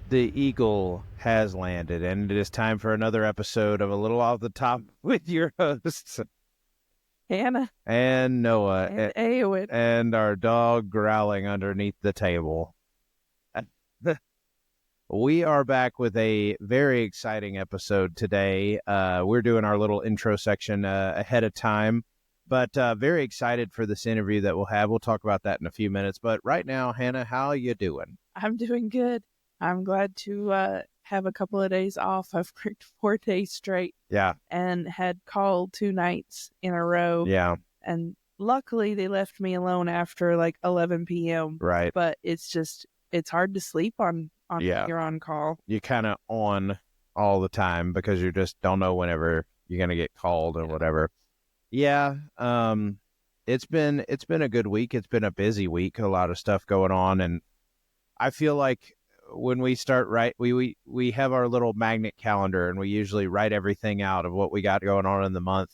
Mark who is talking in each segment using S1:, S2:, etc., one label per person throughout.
S1: The Eagle has landed, and it is time for another episode of A Little Off the Top with your hosts,
S2: Hannah
S1: and Noah,
S2: and Aowen.
S1: and our dog growling underneath the table. We are back with a very exciting episode today. We're doing our little intro section ahead of time, but very excited for this interview that we'll have. We'll talk about that in a few minutes. But right now, Hannah, how you doing?
S2: I'm doing good. I'm glad to have a couple of days off. I've worked 4 days straight.
S1: Yeah.
S2: And had called 2 nights in a row.
S1: Yeah.
S2: And luckily they left me alone after like 11 p.m.
S1: Right.
S2: But it's hard to sleep on when you're on call.
S1: You're kind of on all the time because you just don't know whenever you're going to get called or whatever. Yeah. It's been a good week. It's been a busy week, a lot of stuff going on. And I feel like when we start, we have our little magnet calendar and we usually write everything out of what we got going on in the month.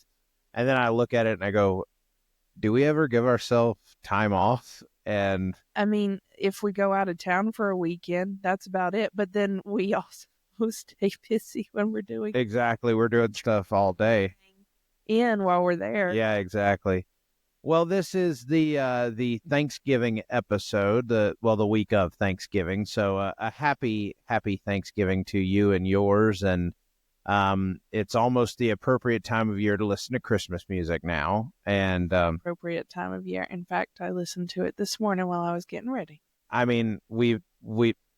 S1: And then I look at it and I go, do we ever give ourselves time off? And
S2: I mean, if we go out of town for a weekend, that's about it. But then we also stay busy when we're doing
S1: exactly. We're doing stuff all day
S2: while we're there.
S1: Yeah, exactly. Well, this is the Thanksgiving episode, the week of Thanksgiving. So a happy Thanksgiving to you and yours. And it's almost the appropriate time of year to listen to Christmas music now. And
S2: appropriate time of year. In fact, I listened to it this morning while I was getting ready.
S1: I mean, we've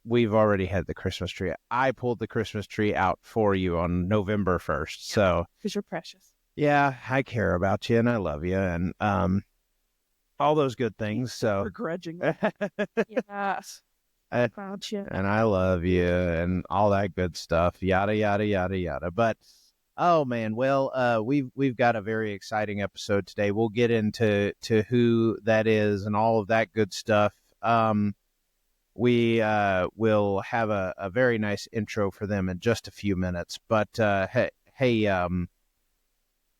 S1: already had the Christmas tree. I pulled the Christmas tree out for you on November 1st. Yeah, so
S2: because you're precious.
S1: Yeah, I care about you and I love you and all those good things. So
S2: begrudgingly. Yes. About you.
S1: And I love you and all that good stuff. Yada yada yada yada. But oh man, well, we've got a very exciting episode today. We'll get into who that is and all of that good stuff. We will have a very nice intro for them in just a few minutes. But hey.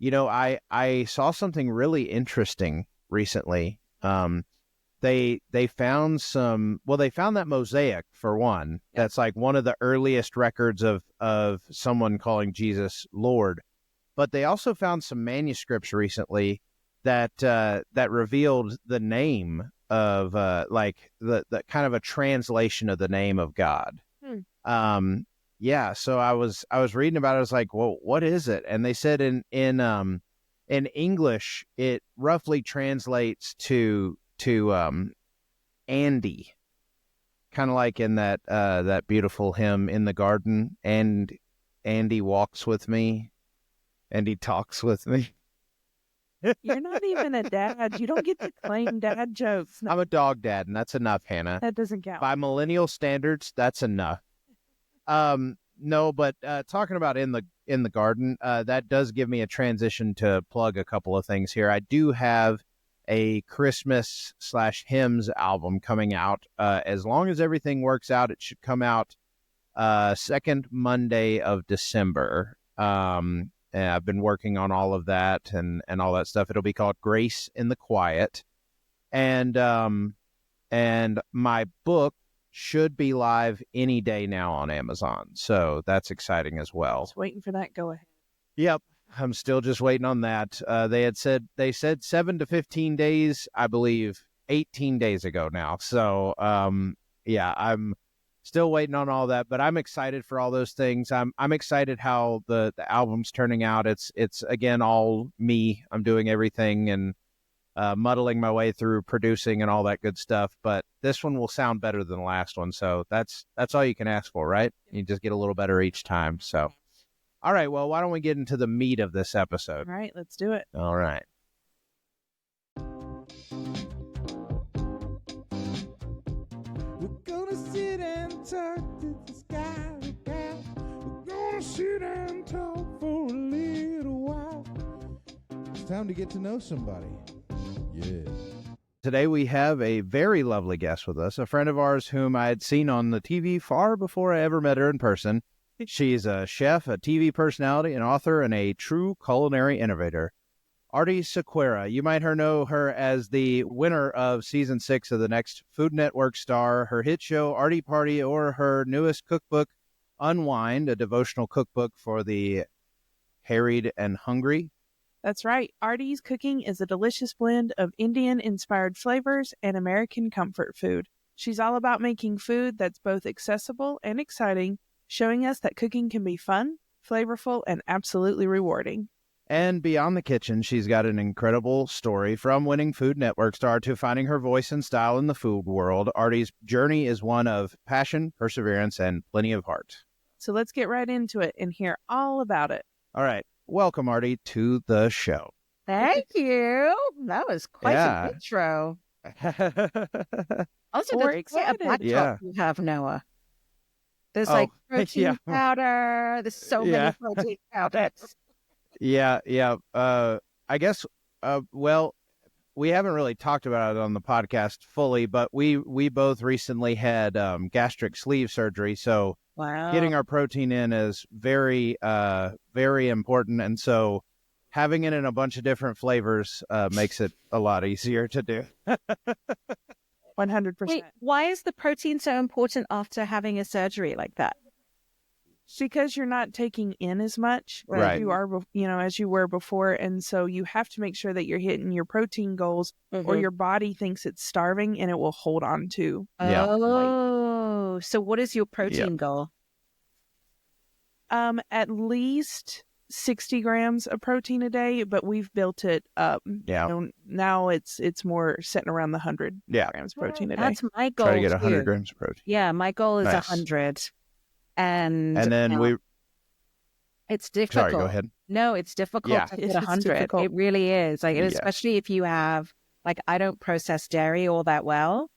S1: You know, I saw something really interesting recently. They found that mosaic for one. Yep. That's like one of the earliest records of someone calling Jesus Lord. But they also found some manuscripts recently that revealed the name of like the kind of a translation of the name of God. Yeah, so I was reading about it. I was like, well, what is it? And they said in English, it roughly translates to Andy, kind of like in that beautiful hymn in the garden. And Andy walks with me, and he talks with me.
S2: You're not even a dad. You don't get to claim dad jokes.
S1: No. I'm a dog dad, and that's enough, Hannah.
S2: That doesn't count.
S1: By millennial standards, that's enough. No, but talking about in the garden, that does give me a transition to plug a couple of things here. I do have a Christmas/hymns album coming out. As long as everything works out, it should come out second Monday of December. And I've been working on all of that and all that stuff. It'll be called Grace in the Quiet, and my book should be live any day now on Amazon. So that's exciting as well.
S2: Just waiting for that go ahead.
S1: Yep. I'm still just waiting on that. They said 7 to 15 days, I believe 18 days ago now. So, yeah, I'm still waiting on all that, but I'm excited for all those things. I'm excited how the album's turning out. It's again, all me. I'm doing everything and muddling my way through producing and all that good stuff, but this one will sound better than the last one. So that's all you can ask for, right? You just get a little better each time. So, all right, well, why don't we get into the meat of this episode?
S2: All right, let's do it.
S1: All right.
S3: We're gonna sit and talk to the sky. We're gonna sit and talk for a little while. It's time to get to know somebody. Yeah.
S1: Today we have a very lovely guest with us, a friend of ours whom I had seen on the TV far before I ever met her in person. She's a chef, a TV personality, an author, and a true culinary innovator. Aarti Sequeira. You might know her as the winner of Season 6 of the next Food Network star, her hit show, Aarti Party, or her newest cookbook, Unwind, a devotional cookbook for the harried and hungry.
S2: That's right. Aarti's cooking is a delicious blend of Indian-inspired flavors and American comfort food. She's all about making food that's both accessible and exciting, showing us that cooking can be fun, flavorful, and absolutely rewarding.
S1: And beyond the kitchen, she's got an incredible story from winning Food Network star to finding her voice and style in the food world. Aarti's journey is one of passion, perseverance, and plenty of heart.
S2: So let's get right into it and hear all about it.
S1: All right. Welcome, Aarti, to the show.
S4: Thank you. That was quite an intro. Also,
S2: We're
S4: that's quite a
S2: excited.
S4: backdrop you have, Noah. There's protein
S1: yeah.
S4: powder. There's so many protein powders.
S1: Yeah. I guess, well, we haven't really talked about it on the podcast fully, but we both recently had gastric sleeve surgery, so
S4: Wow.
S1: getting our protein in is very, very important, and so having it in a bunch of different flavors makes it a lot easier to do.
S2: 100%.
S4: Wait, why is the protein so important after having a surgery like that?
S2: Because you're not taking in as much
S1: Right.
S2: as you are, as you were before, and so you have to make sure that you're hitting your protein goals, or your body thinks it's starving and it will hold on to.
S1: Yeah.
S4: Oh, so what is your protein goal?
S2: At least 60 grams of protein a day, but we've built it up.
S1: Yeah.
S2: Now it's more sitting around the 100
S1: Yeah.
S2: grams of protein a day.
S4: That's my goal.
S1: Try to get
S4: too.
S1: 100 grams of protein.
S4: Yeah, my goal is
S1: Nice.
S4: 100. And
S1: then
S4: it's difficult.
S1: Sorry, go ahead.
S4: No, it's difficult
S1: Yeah.
S4: to hit
S2: It's
S4: 100.
S2: difficult.
S4: It really is.
S1: Yeah.
S4: Especially if you have, I don't process dairy all that well.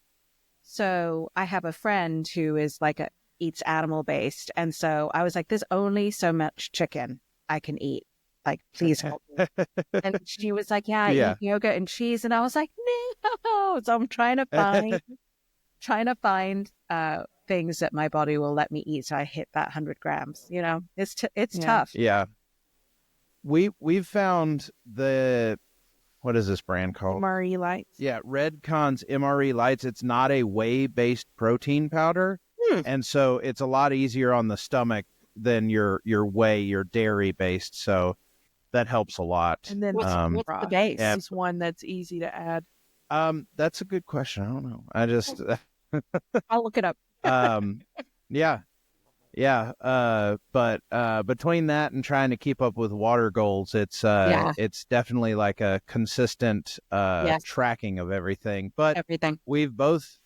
S4: So I have a friend who is eats animal based. And so I was like, there's only so much chicken I can eat. Please help me. And she was like, I eat yogurt and cheese. And I was like, no. So I'm trying to find things that my body will let me eat. So I hit that 100 grams, it's tough.
S1: Yeah. We've found what is this brand called?
S2: MRE lights.
S1: Yeah, Redcon's MRE Lights. It's not a whey-based protein powder, and so it's a lot easier on the stomach than your whey, your dairy-based. So that helps a lot.
S2: And then
S4: What's the base?
S1: Yeah.
S2: is one that's easy to add.
S1: That's a good question. I don't know. I just
S4: I'll look it up.
S1: but between that and trying to keep up with water goals, it's definitely like a consistent tracking of everything. But
S4: Everything.
S1: we've both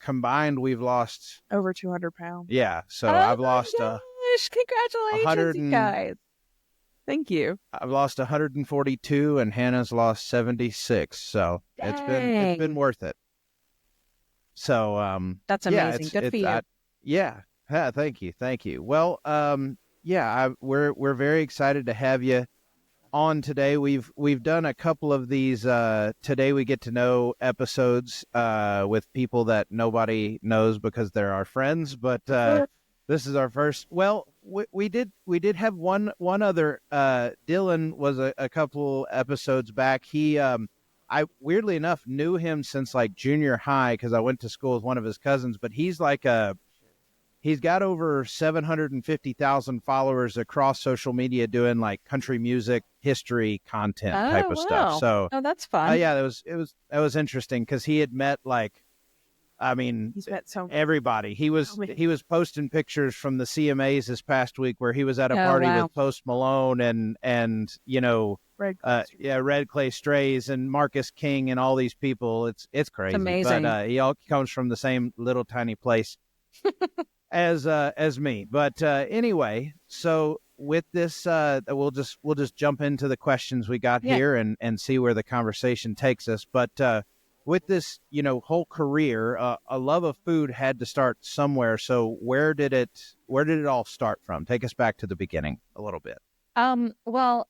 S1: combined, we've lost
S2: Over 200 pounds.
S1: Yeah, so
S4: Oh
S1: I've
S4: my
S1: lost
S4: gosh, congratulations, you guys.
S2: Thank you.
S1: I've lost 142 and Hannah's lost 76. So it's been worth it. So
S4: That's amazing. Good for you.
S1: Thank you. Well, we're very excited to have you on today. We've done a couple of these Today We Get to Know episodes with people that nobody knows because they're our friends, but this is our first. Well, we did have one other. Dylan was a couple episodes back. He I weirdly enough knew him since junior high because I went to school with one of his cousins, but he's he's got over 750,000 followers across social media doing country music history content type of stuff. So
S4: that's fun.
S1: that was interesting because he had met
S2: He's met
S1: everybody. He was posting pictures from the CMAs this past week where he was at a party with Post Malone and Red Clay Strays and Marcus King and all these people. It's crazy.
S4: It's amazing.
S1: But he all comes from the same little tiny place as me. But anyway, so with this, we'll just jump into the questions we got here and see where the conversation takes us. But with this, whole career, a love of food had to start somewhere. So where did it all start from? Take us back to the beginning a little bit.
S4: Well,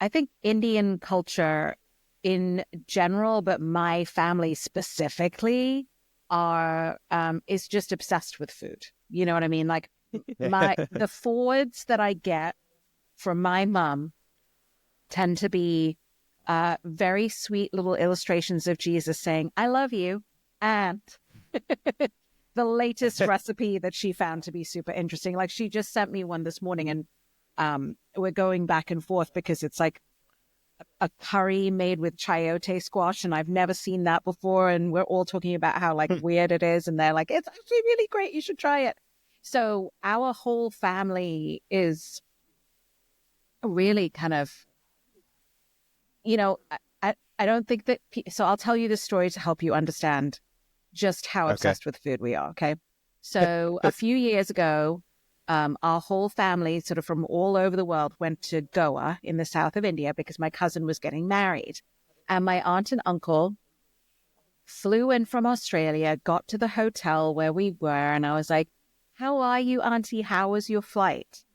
S4: I think Indian culture in general, but my family specifically is just obsessed with food. You know what I mean? Like the forwards that I get from my mom tend to be very sweet little illustrations of Jesus saying, I love you. And the latest recipe that she found to be super interesting. Like she just sent me one this morning, and we're going back and forth because it's like a curry made with chayote squash, and I've never seen that before. And we're all talking about how like weird it is. And they're like, it's actually really great. You should try it. So our whole family is really kind of, I don't think that, so I'll tell you the story to help you understand just how obsessed with food we are. Okay. So a few years ago, our whole family sort of from all over the world went to Goa in the south of India because my cousin was getting married. And my aunt and uncle flew in from Australia, got to the hotel where we were. And I was like, how are you, Auntie? How was your flight?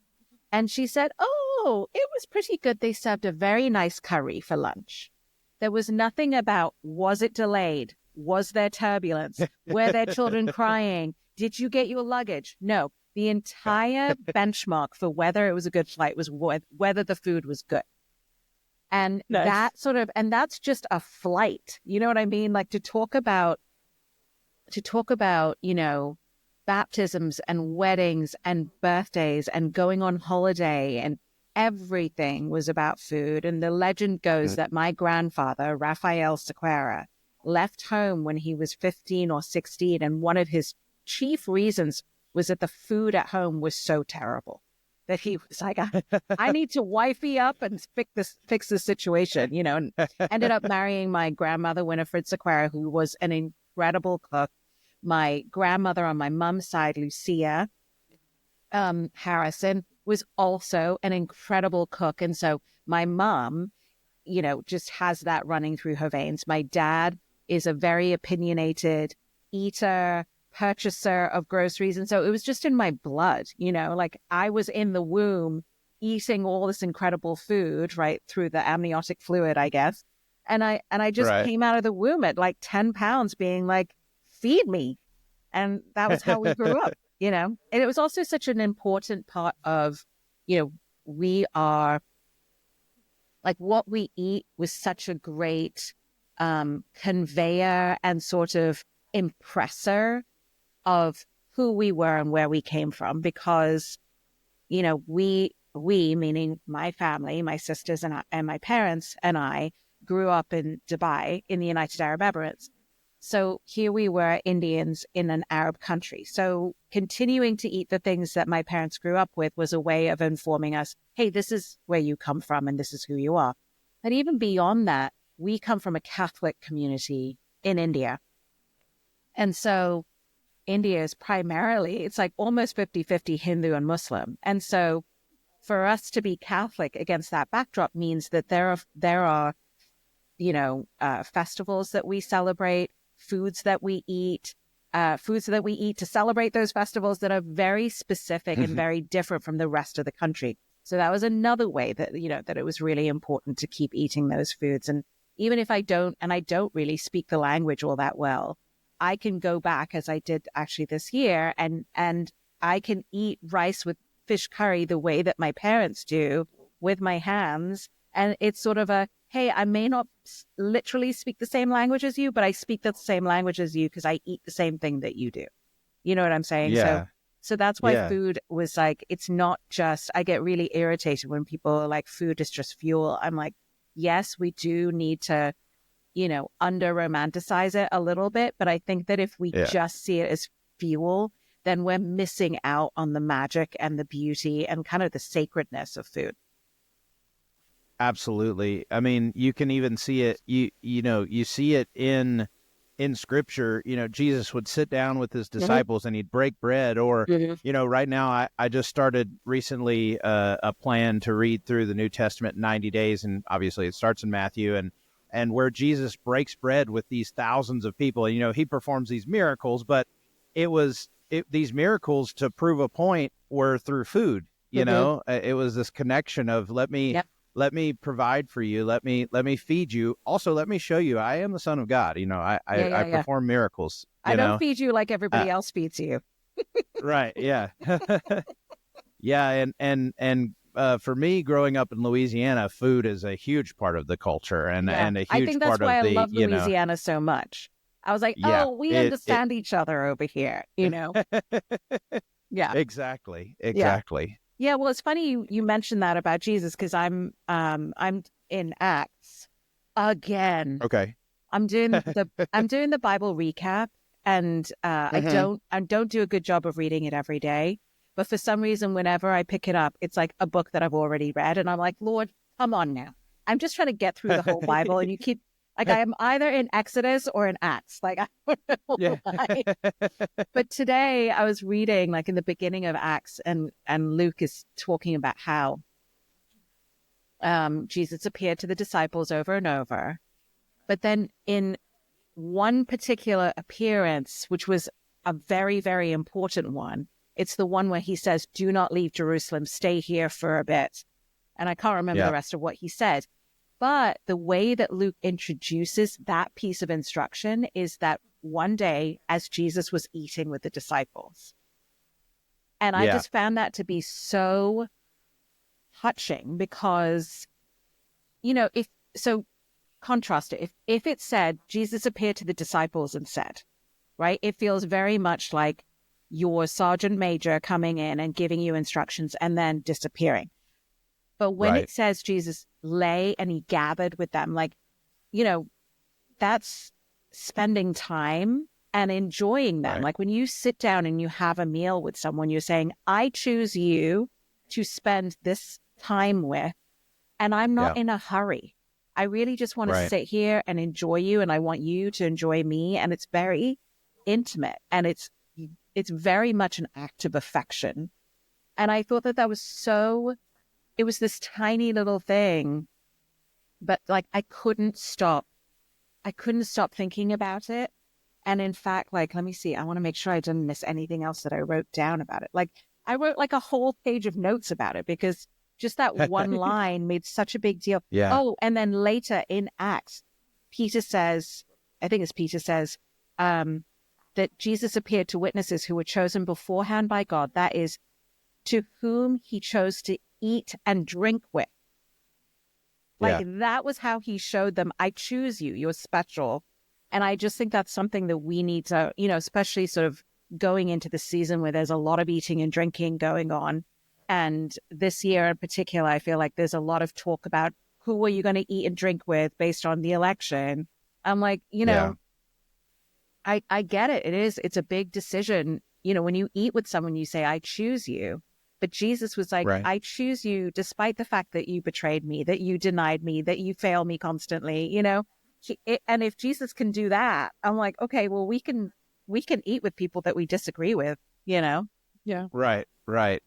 S4: And she said, oh, it was pretty good. They served a very nice curry for lunch. There was nothing about, was it delayed? Was there turbulence? Were there children crying? Did you get your luggage? No. The entire benchmark for whether it was a good flight was whether the food was good. And
S2: Nice.
S4: and that's just a flight. You know what I mean? Like to talk about, baptisms and weddings and birthdays and going on holiday, and everything was about food. And the legend goes that my grandfather, Rafael Sequeira, left home when he was 15 or 16. And one of his chief reasons was that the food at home was so terrible that he was like, I need to wifey up and fix this situation, and ended up marrying my grandmother, Winifred Sequeira, who was an incredible cook. My grandmother on my mom's side, Lucia Harrison, was also an incredible cook. And so my mom, just has that running through her veins. My dad is a very opinionated eater, purchaser of groceries. And so it was just in my blood, like I was in the womb eating all this incredible food, right, through the amniotic fluid, I guess. And I just came out of the womb at like 10 pounds being like, feed me. And that was how we grew up, And it was also such an important part of, we are like what we eat was such a great conveyor and sort of impressor of who we were and where we came from, because, we meaning my family, my sisters and my parents and I grew up in Dubai in the United Arab Emirates. So here we were, Indians in an Arab country. So continuing to eat the things that my parents grew up with was a way of informing us, hey, this is where you come from and this is who you are. But even beyond that, we come from a Catholic community in India. And so India is primarily, it's like almost 50-50 Hindu and Muslim. And so for us to be Catholic against that backdrop means that there are festivals that we celebrate, foods that we eat to celebrate those festivals that are very specific and very different from the rest of the country. So that was another way that, that it was really important to keep eating those foods. And even if I don't really speak the language all that well, I can go back, as I did actually this year, and I can eat rice with fish curry the way that my parents do with my hands. And it's sort of hey, I may not literally speak the same language as you, but I speak the same language as you because I eat the same thing that you do. You know what I'm saying?
S1: Yeah.
S4: So that's why food was like, it's not just, I get really irritated when people are like, food is just fuel. I'm like, yes, we do need to, under romanticize it a little bit. But I think that if we just see it as fuel, then we're missing out on the magic and the beauty and kind of the sacredness of food.
S1: Absolutely. I mean, you can even see it. You see it in Scripture. Jesus would sit down with his disciples and he'd break bread. Or right now, I just started recently a plan to read through the New Testament in 90 days, and obviously it starts in Matthew. And and where Jesus breaks bread with these thousands of people. You know, he performs these miracles, but these miracles to prove a point were through food. You know, it was this connection of let me provide for you, let me feed you. Also, let me show you I am the Son of God. You know, I perform miracles.
S4: I don't feed you like everybody
S1: uh,
S4: else feeds you.
S1: right? Yeah, yeah, and for me, growing up in Louisiana, food is a huge part of the culture and a
S4: I
S1: huge
S4: think that's
S1: part
S4: why
S1: of
S4: I
S1: the
S4: love Louisiana so much. I was like,
S1: yeah,
S4: oh, we understand each other over here, you know? Yeah.
S1: exactly,
S4: Yeah.
S1: exactly.
S4: Yeah, well, it's funny you mentioned that about Jesus because I'm in Acts again.
S1: Okay.
S4: I'm doing the Bible recap, and I don't do a good job of reading it every day. But for some reason, whenever I pick it up, it's like a book that I've already read, and I'm like, Lord, come on now. I'm just trying to get through the whole Bible, and you keep like I am either in Exodus or in Acts. Like I don't know
S1: Yeah.
S4: why. But today I was reading like in the beginning of Acts, and Luke is talking about how Jesus appeared to the disciples over and over. But then in one particular appearance, which was a very, very important one, it's the one where he says, do not leave Jerusalem, stay here for a bit. And I can't remember the rest of what he said. But the way that Luke introduces that piece of instruction is that one day as Jesus was eating with the disciples. And I just found that to be so touching because, you know, contrast it. If it said Jesus appeared to the disciples and said, right, it feels very much like your sergeant major coming in and giving you instructions and then disappearing. But when it says Jesus lay and he gathered with them, like, you know, that's spending time and enjoying them. Like when you sit down and you have a meal with someone, you're saying, I choose you to spend this time with, and I'm not in a hurry. I really just want to sit here and enjoy you, and I want you to enjoy me. And it's very intimate, and it's very much an act of affection. And I thought that was so, it was this tiny little thing, but like I couldn't stop thinking about it. And in fact, like, let me see, I want to make sure I didn't miss anything else that I wrote down about it. Like I wrote like a whole page of notes about it because just that one line made such a big deal.
S1: Yeah.
S4: Oh, and then later in Acts, Peter says, that Jesus appeared to witnesses who were chosen beforehand by God. That is, to whom he chose to eat and drink with. Like that was how he showed them, I choose you, you're special. And I just think that's something that we need to, you know, especially sort of going into the season where there's a lot of eating and drinking going on. And this year in particular, I feel like there's a lot of talk about who are you going to eat and drink with based on the election. I'm like, you know, I get it. It's a big decision. You know, when you eat with someone, you say, I choose you. But Jesus was like, I choose you despite the fact that you betrayed me, that you denied me, that you fail me constantly, you know. And if Jesus can do that, I'm like, okay, well, we can eat with people that we disagree with, you know.
S2: Yeah.
S1: Right,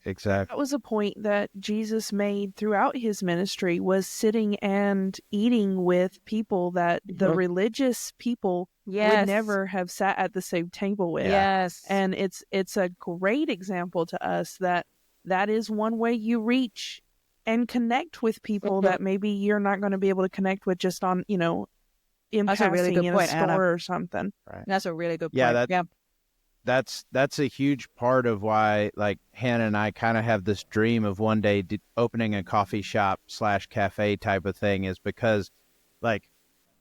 S1: exactly.
S2: That was a point that Jesus made throughout his ministry, was sitting and eating with people that the religious people would never have sat at the same table with.
S4: Yes.
S2: And it's a great example to us that is one way you reach and connect with people that maybe you're not going to be able to connect with just on, you know, in
S4: That's a really good
S2: in
S4: point,
S2: a store
S4: Anna.
S2: or something.
S1: Right.
S4: That's a really good point.
S1: That's a huge part of why, like, Hannah and I kind of have this dream of one day opening a coffee shop / cafe type of thing, is because, like,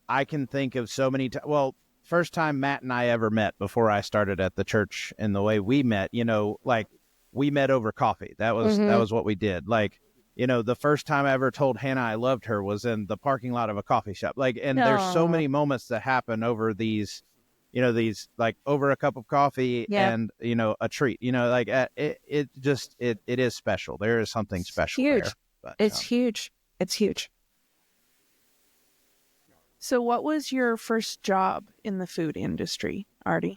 S1: I can think of so many times. Well, first time Matt and I ever met before I started at the church, and the way we met, you know, like, we met over coffee. That was what we did. Like, you know, the first time I ever told Hannah I loved her was in the parking lot of a coffee shop. Like, and there's so many moments that happen over these, you know, these, like, over a cup of coffee and, you know, a treat, you know, like it is special. There is something special
S4: huge.
S1: there. But,
S4: it's huge. It's huge.
S2: So what was your first job in the food industry, Aarti?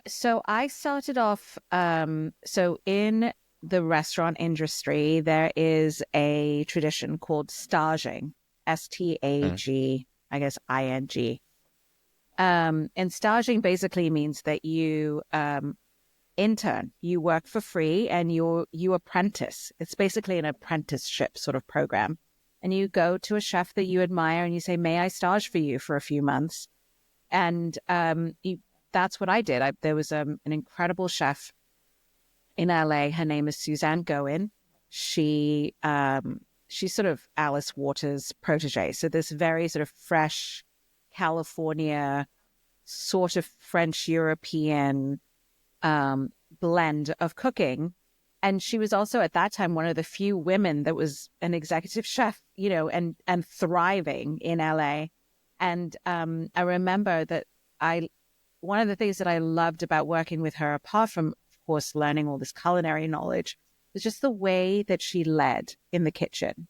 S4: So I started off, so in the restaurant industry, there is a tradition called staging. STAG, I guess ING. And staging basically means that you intern, you work for free, and you apprentice. It's basically an apprenticeship sort of program. And you go to a chef that you admire and you say, may I stage for you for a few months? And that's what I did. There was an incredible chef in LA. Her name is Suzanne Goin. She's sort of Alice Waters' protege. So this very sort of fresh California, sort of French European blend of cooking. And she was also at that time one of the few women that was an executive chef, you know, and thriving in LA. And I remember that one of the things that I loved about working with her, apart from, of course, learning all this culinary knowledge, was just the way that she led in the kitchen.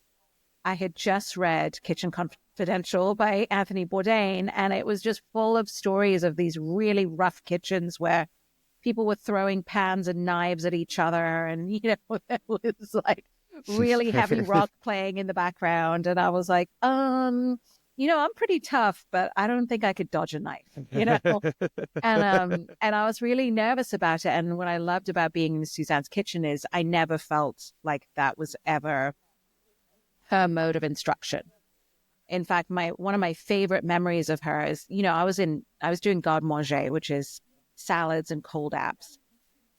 S4: I had just read Kitchen Confidential by Anthony Bourdain, and it was just full of stories of these really rough kitchens where people were throwing pans and knives at each other, and, you know, it was like really heavy rock playing in the background. And I was like, you know, I'm pretty tough, but I don't think I could dodge a knife, you know? And I was really nervous about it. And what I loved about being in Suzanne's kitchen is I never felt like that was ever her mode of instruction. In fact, one of my favorite memories of her is, you know, I was doing garde manger, which is salads and cold apps.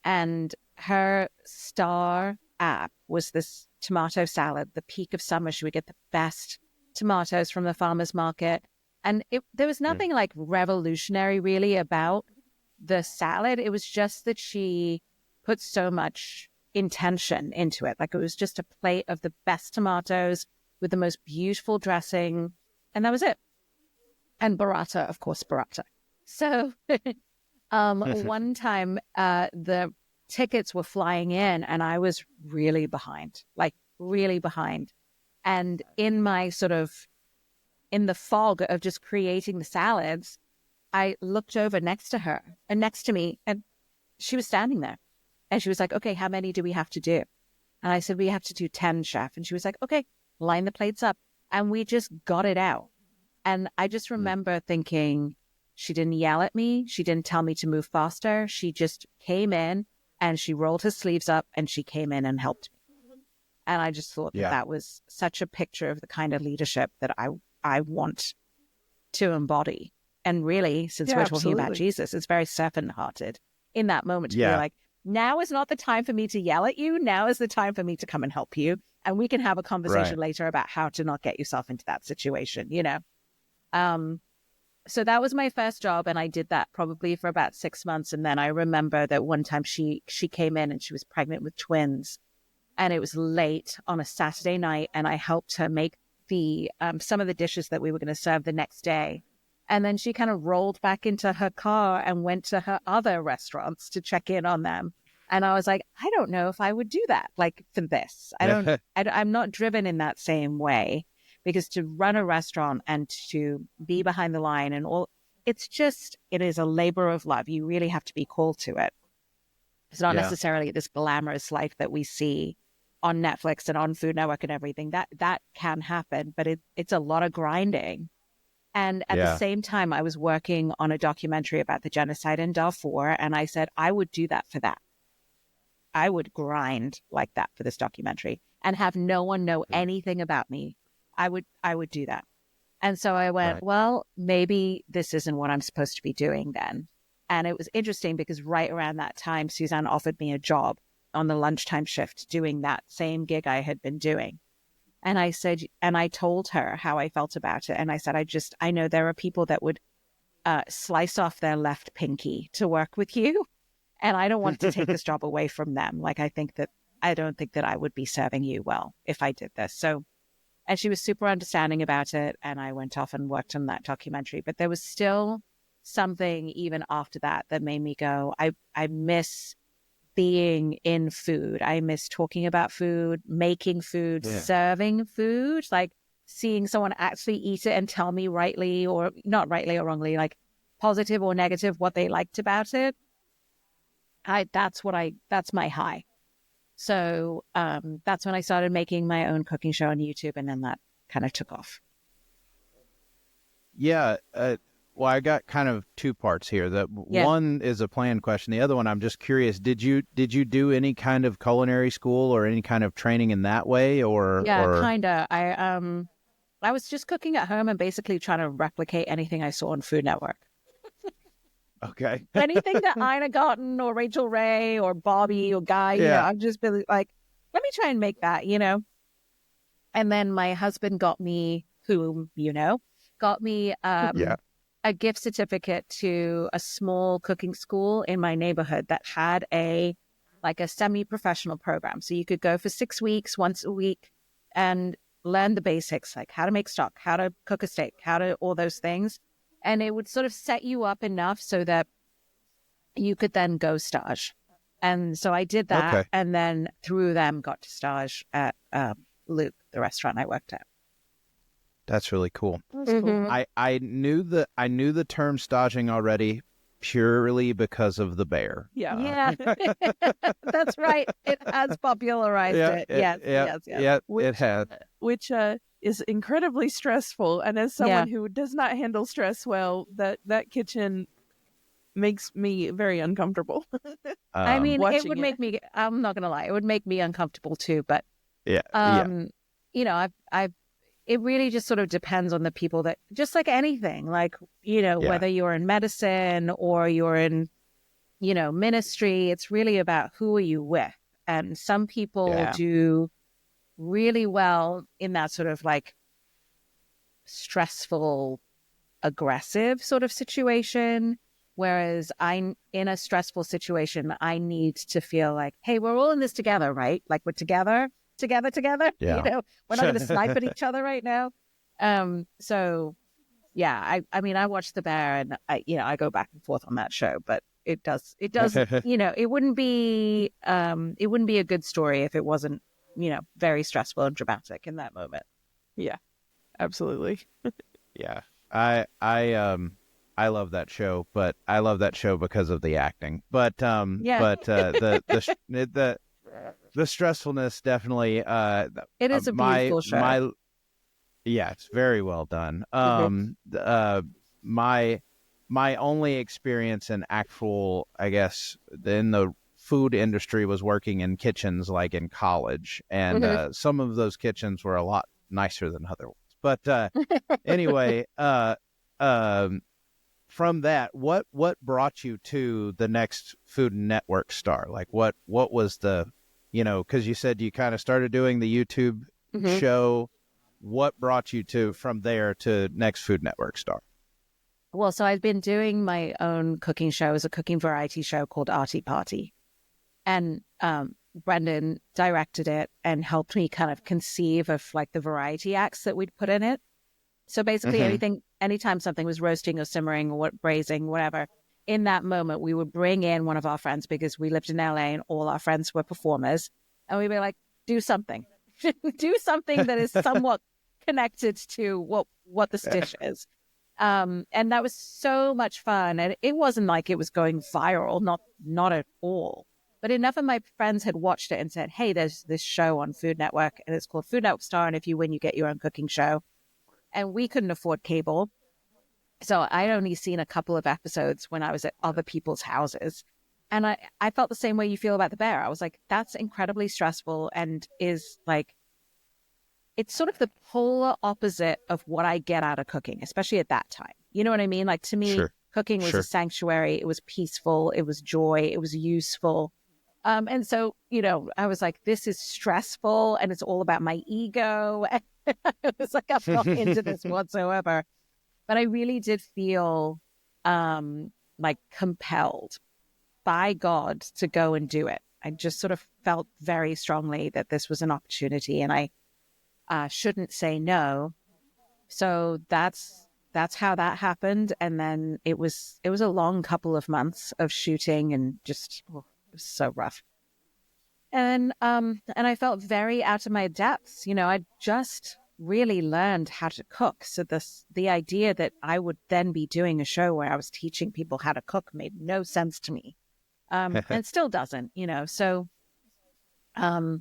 S4: And her star app was this tomato salad. The peak of summer, she would get the best tomatoes from the farmer's market. And there was nothing like revolutionary really about the salad. It was just that she put so much intention into it. Like, it was just a plate of the best tomatoes with the most beautiful dressing. And that was it. And burrata, of course, burrata. So one time the tickets were flying in and I was really behind, like really behind. And in my in the fog of just creating the salads, I looked over next to her and next to me, and she was standing there. And she was like, okay, how many do we have to do? And I said, we have to do 10, chef. And she was like, okay, line the plates up. And we just got it out. And I just remember thinking, she didn't yell at me. She didn't tell me to move faster. She just came in and she rolled her sleeves up and she came in and helped me. And I just thought that was such a picture of the kind of leadership that I want to embody. And really, since we're talking about Jesus, it's very servant-hearted in that moment to be like, now is not the time for me to yell at you. Now is the time for me to come and help you. And we can have a conversation later about how to not get yourself into that situation, you know? So that was my first job. And I did that probably for about 6 months. And then I remember that one time she came in and she was pregnant with twins. And it was late on a Saturday night, and I helped her make the some of the dishes that we were going to serve the next day. And then she kind of rolled back into her car and went to her other restaurants to check in on them. And I was like, I don't know if I would do that, like, for this. I'm not driven in that same way, because to run a restaurant and to be behind the line and all, it is a labor of love. You really have to be called to it. It's not necessarily this glamorous life that we see on Netflix and on Food Network and everything. That can happen, but it's a lot of grinding. And at the same time, I was working on a documentary about the genocide in Darfur, and I said, I would do that for that. I would grind like that for this documentary and have no one know anything about me. I would do that. And so I went, well, maybe this isn't what I'm supposed to be doing then. And it was interesting because right around that time, Suzanne offered me a job on the lunchtime shift doing that same gig I had been doing. And I said, and I told her how I felt about it. And I said, I know there are people that would slice off their left pinky to work with you. And I don't want to take this job away from them. Like, I don't think that I would be serving you well if I did this. So, and she was super understanding about it. And I went off and worked on that documentary. But there was still something even after that made me go, I miss being in food. I miss talking about food, making food, serving food, like seeing someone actually eat it and tell me rightly or not rightly or wrongly, like positive or negative, what they liked about it. That's my high. So that's when I started making my own cooking show on YouTube, and then that kind of took off.
S1: Yeah. Well, I got kind of two parts here. The
S4: Yeah.
S1: one is a planned question. The other one, I'm just curious. Did you do any kind of culinary school or any kind of training in that way,
S4: Yeah,
S1: or
S4: kinda. I was just cooking at home and basically trying to replicate anything I saw on Food Network.
S1: okay?
S4: Anything that Ina Garten or Rachel Ray or Bobby or Guy,
S1: Yeah.
S4: I've just been like, let me try and make that. And then my husband got me, whom got me
S1: Yeah.
S4: a gift certificate to a small cooking school in my neighborhood that had a semi-professional program. So you could go for 6 weeks, once a week, and learn the basics, like how to make stock, how to cook a steak, how to all those things. And it would sort of set you up enough so that you could then go stage. And so I did that,
S1: Okay.
S4: and then through them got to stage at Luke, the restaurant I worked at.
S1: That's really cool.
S2: That's cool.
S4: Mhm.
S1: I knew the term staging already purely because of the bear.
S2: Yeah.
S4: Yeah, that's right. It has popularized it. Yes, yes, yes.
S1: Yeah,
S2: Which,
S1: it had.
S2: which is incredibly stressful. And as someone who does not handle stress well, that kitchen makes me very uncomfortable.
S4: I mean, it
S2: watching
S4: would
S2: it.
S4: make me, I'm not going to lie, it would make me uncomfortable too. But,
S1: yeah,
S4: I've it really just sort of depends on the people that, just like anything, like,
S1: Yeah.
S4: whether you're in medicine or you're in, ministry, it's really about who are you with. And some people
S1: Yeah.
S4: do really well in that sort of like stressful, aggressive sort of situation. Whereas I'm in a stressful situation, I need to feel like, hey, we're all in this together, right? Like we're together.
S1: Yeah.
S4: We're not going to snipe at each other right now. So yeah, I mean, I watch The Bear and I go back and forth on that show, but it does, it wouldn't be a good story if it wasn't, very stressful and dramatic in that moment.
S2: Yeah, absolutely.
S1: Yeah. I love that show, but I love that show because of the acting. But
S4: Yeah.
S1: the stressfulness definitely
S4: It is a beautiful show.
S1: Yeah, it's very well done. My only experience in actual, I guess, in the food industry was working in kitchens like in college, and some of those kitchens were a lot nicer than other ones. But anyway, from that, what brought you to the next Food Network star? Like what was the, because you said you kind of started doing the YouTube show. What brought you from there to next Food Network star?
S4: Well, so I've been doing my own cooking show as a cooking variety show called Aarti Party. And Brendan directed it and helped me kind of conceive of like the variety acts that we'd put in it. So basically anytime something was roasting or simmering or braising, whatever, in that moment, we would bring in one of our friends because we lived in LA and all our friends were performers. And we'd be like, do something, do something that is somewhat connected to what this dish is. And that was so much fun. And it wasn't like it was going viral, not at all. But enough of my friends had watched it and said, hey, there's this show on Food Network and it's called Food Network Star. And if you win, you get your own cooking show. And we couldn't afford cable. So I'd only seen a couple of episodes when I was at other people's houses. And I felt the same way you feel about The Bear. I was like, that's incredibly stressful and is like, it's sort of the polar opposite of what I get out of cooking, especially at that time. You know what I mean? Like to me, cooking was a sanctuary. It was peaceful. It was joy. It was useful. And so, I was like, this is stressful and it's all about my ego. It was like, I'm not into this whatsoever. But I really did feel like compelled by God to go and do it. I just sort of felt very strongly that this was an opportunity and I shouldn't say no. So that's how that happened. And then it was a long couple of months of shooting and just it was so rough. And I felt very out of my depths. I just really learned how to cook. So the idea that I would then be doing a show where I was teaching people how to cook made no sense to me. And it still doesn't, So I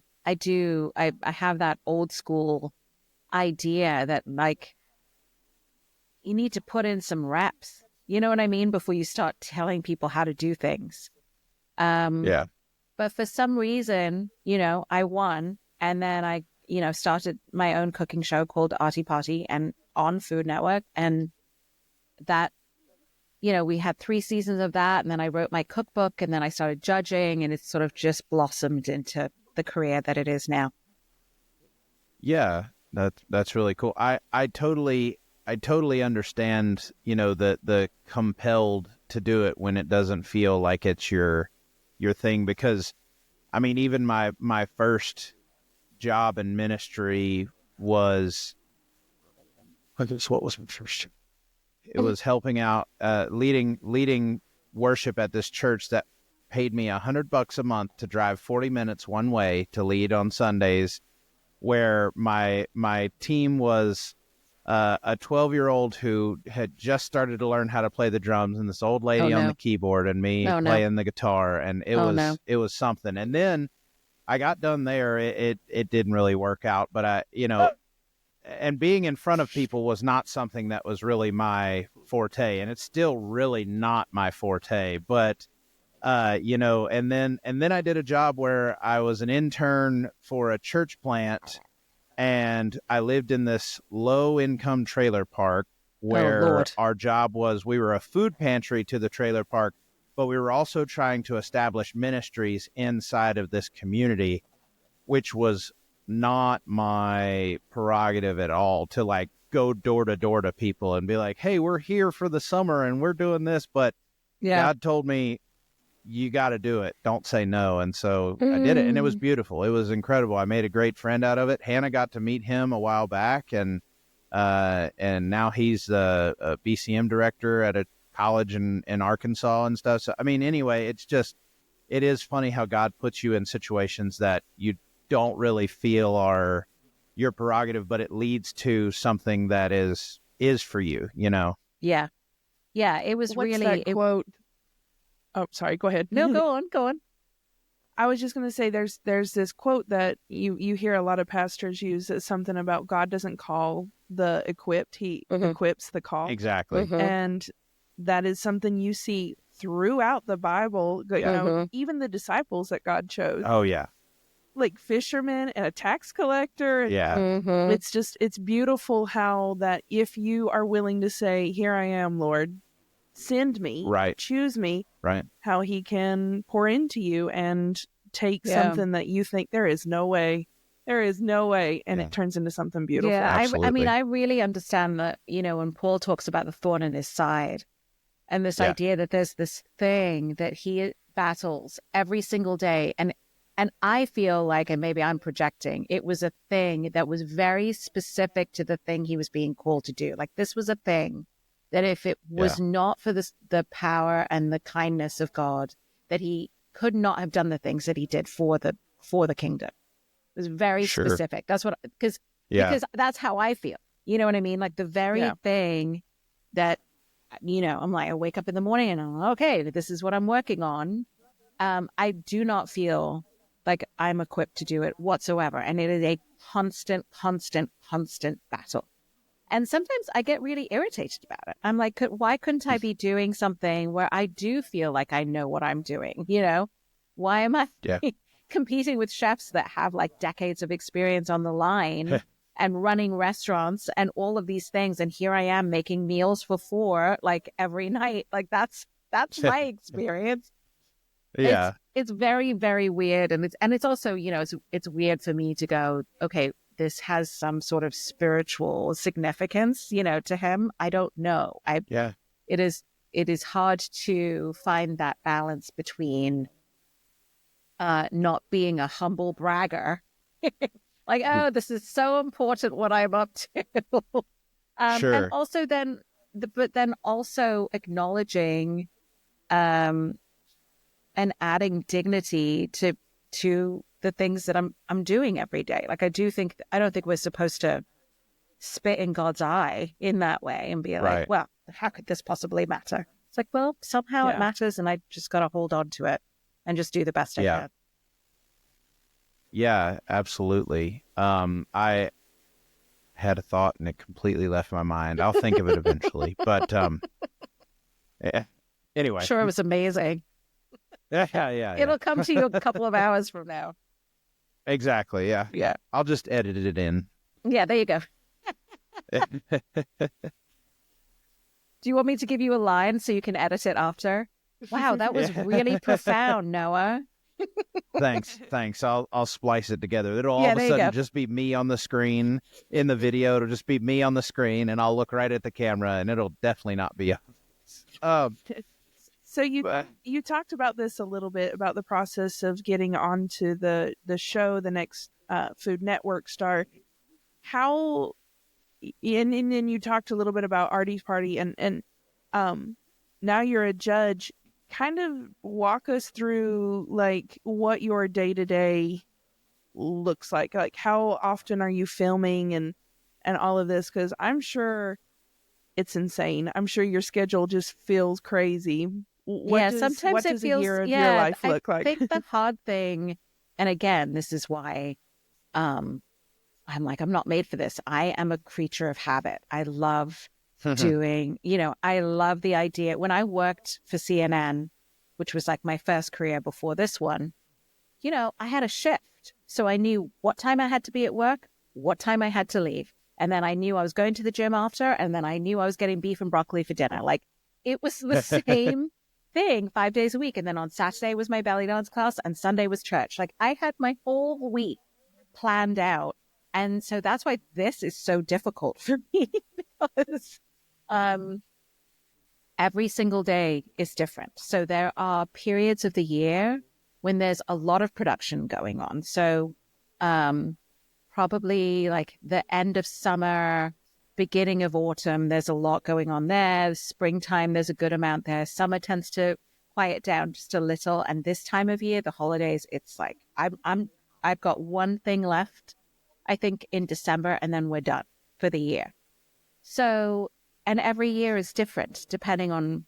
S4: have that old school idea that like you need to put in some reps. You know what I mean? Before you start telling people how to do things.
S1: Yeah.
S4: But for some reason, I won. And then I, started my own cooking show called Aarti Party and on Food Network. And that, we had 3 seasons of that. And then I wrote my cookbook and then I started judging and it sort of just blossomed into the career that it is now.
S1: Yeah, that's really cool. I totally understand, the compelled to do it when it doesn't feel like it's your thing, because I mean, even my first job in ministry was, what was my first? It was helping out, leading worship at this church that paid me $100 a month to drive 40 minutes one way to lead on Sundays, where my team was a 12-year-old who had just started to learn how to play the drums, and this old lady on the keyboard, and me playing the guitar, and it was something. And then I got done there. It didn't really work out, but and being in front of people was not something that was really my forte, and it's still really not my forte. But and then I did a job where I was an intern for a church plant, and I lived in this low-income trailer park where our job was, we were a food pantry to the trailer park, but we were also trying to establish ministries inside of this community, which was not my prerogative at all, to like go door to door to people and be like, hey, we're here for the summer and we're doing this. But God told me, you got to do it. Don't say no. And so I did it, and it was beautiful. It was incredible. I made a great friend out of it. Hannah got to meet him a while back, and now he's a BCM director at a college in Arkansas and stuff. So, I mean, anyway, it is funny how God puts you in situations that you don't really feel are your prerogative, but it leads to something that is for you,
S4: Yeah. Yeah. It was
S2: What's
S4: really
S2: that quote. Oh, sorry. Go ahead.
S4: No, go on.
S2: I was just going to say there's this quote that you hear a lot of pastors use. It's something about God doesn't call the equipped. He equips the call.
S1: Exactly.
S2: And that is something you see throughout the Bible. Even the disciples that God chose.
S1: Oh, yeah.
S2: Like fishermen and a tax collector.
S1: Yeah.
S2: It's beautiful how that if you are willing to say, here I am, Lord, send me, choose me, how he can pour into you and take something that you think there is no way, and it turns into something beautiful.
S4: Yeah, I mean, I really understand that, when Paul talks about the thorn in his side and this idea that there's this thing that he battles every single day. And I feel like, and maybe I'm projecting, it was a thing that was very specific to the thing he was being called to do. Like, this was a thing that if it was not for the power and the kindness of God, that he could not have done the things that he did for the kingdom. It was very specific. That's what, because that's how I feel. You know what I mean? Like the very thing that, I'm like, I wake up in the morning and I'm like, okay, this is what I'm working on. I do not feel like I'm equipped to do it whatsoever. And it is a constant battle. And sometimes I get really irritated about it. I'm like, why couldn't I be doing something where I do feel like I know what I'm doing? Why am I competing with chefs that have like decades of experience on the line and running restaurants and all of these things? And here I am making meals for 4 like every night. Like that's my experience.
S1: Yeah.
S4: It's very, very weird. And it's also, it's weird for me to go, okay, this has some sort of spiritual significance, to him. I don't know. It is hard to find that balance between not being a humble bragger, like, oh, this is so important what I'm up to, and also but then also acknowledging, and adding dignity to the things that I'm doing every day. Like I don't think we're supposed to spit in God's eye in that way and be like, well, how could this possibly matter? It's like, well, somehow it matters, and I just got to hold on to it and just do the best I can.
S1: Yeah, absolutely. had a thought and it completely left my mind. I'll think of it eventually. But yeah. Anyway.
S4: Sure, it was amazing.
S1: Yeah.
S4: It'll come to you a couple of hours from now.
S1: Exactly. Yeah.
S4: Yeah.
S1: I'll just edit it in.
S4: Yeah, there you go. Do you want me to give you a line so you can edit it after? Wow, that was really profound, Noah.
S1: Thanks. I'll splice it together. It'll all
S4: Yeah,
S1: of a
S4: there you
S1: sudden
S4: go.
S1: just be me on the screen in the video. It'll just be me on the screen, and I'll look right at the camera, and it'll definitely not be us.
S2: So you talked about this a little bit about the process of getting onto the show, the next Food Network star. How and then you talked a little bit about Aarti's party and now you're a judge. Kind of walk us through like what your day-to-day looks like. Like how often are you filming and all of this? Because I'm sure it's insane. I'm sure your schedule just feels crazy.
S4: Sometimes
S2: what
S4: it
S2: does
S4: feels,
S2: a year of your life look like?
S4: I think the hard thing, and again, this is why I'm like, I'm not made for this. I am a creature of habit. I love doing, I love the idea. When I worked for CNN, which was like my first career before this one, I had a shift. So I knew what time I had to be at work, what time I had to leave. And then I knew I was going to the gym after, and then I knew I was getting beef and broccoli for dinner. Like it was the same thing 5 days a week. And then on Saturday was my belly dance class and Sunday was church. Like I had my whole week planned out. And so that's why this is so difficult for me because every single day is different. So there are periods of the year when there's a lot of production going on. So probably like the end of summer, beginning of autumn, there's a lot going on there. Springtime, there's a good amount there. Summer tends to quiet down just a little. And this time of year, the holidays, it's like I've got one thing left, I think, in December, and then we're done for the year. So, and every year is different depending on,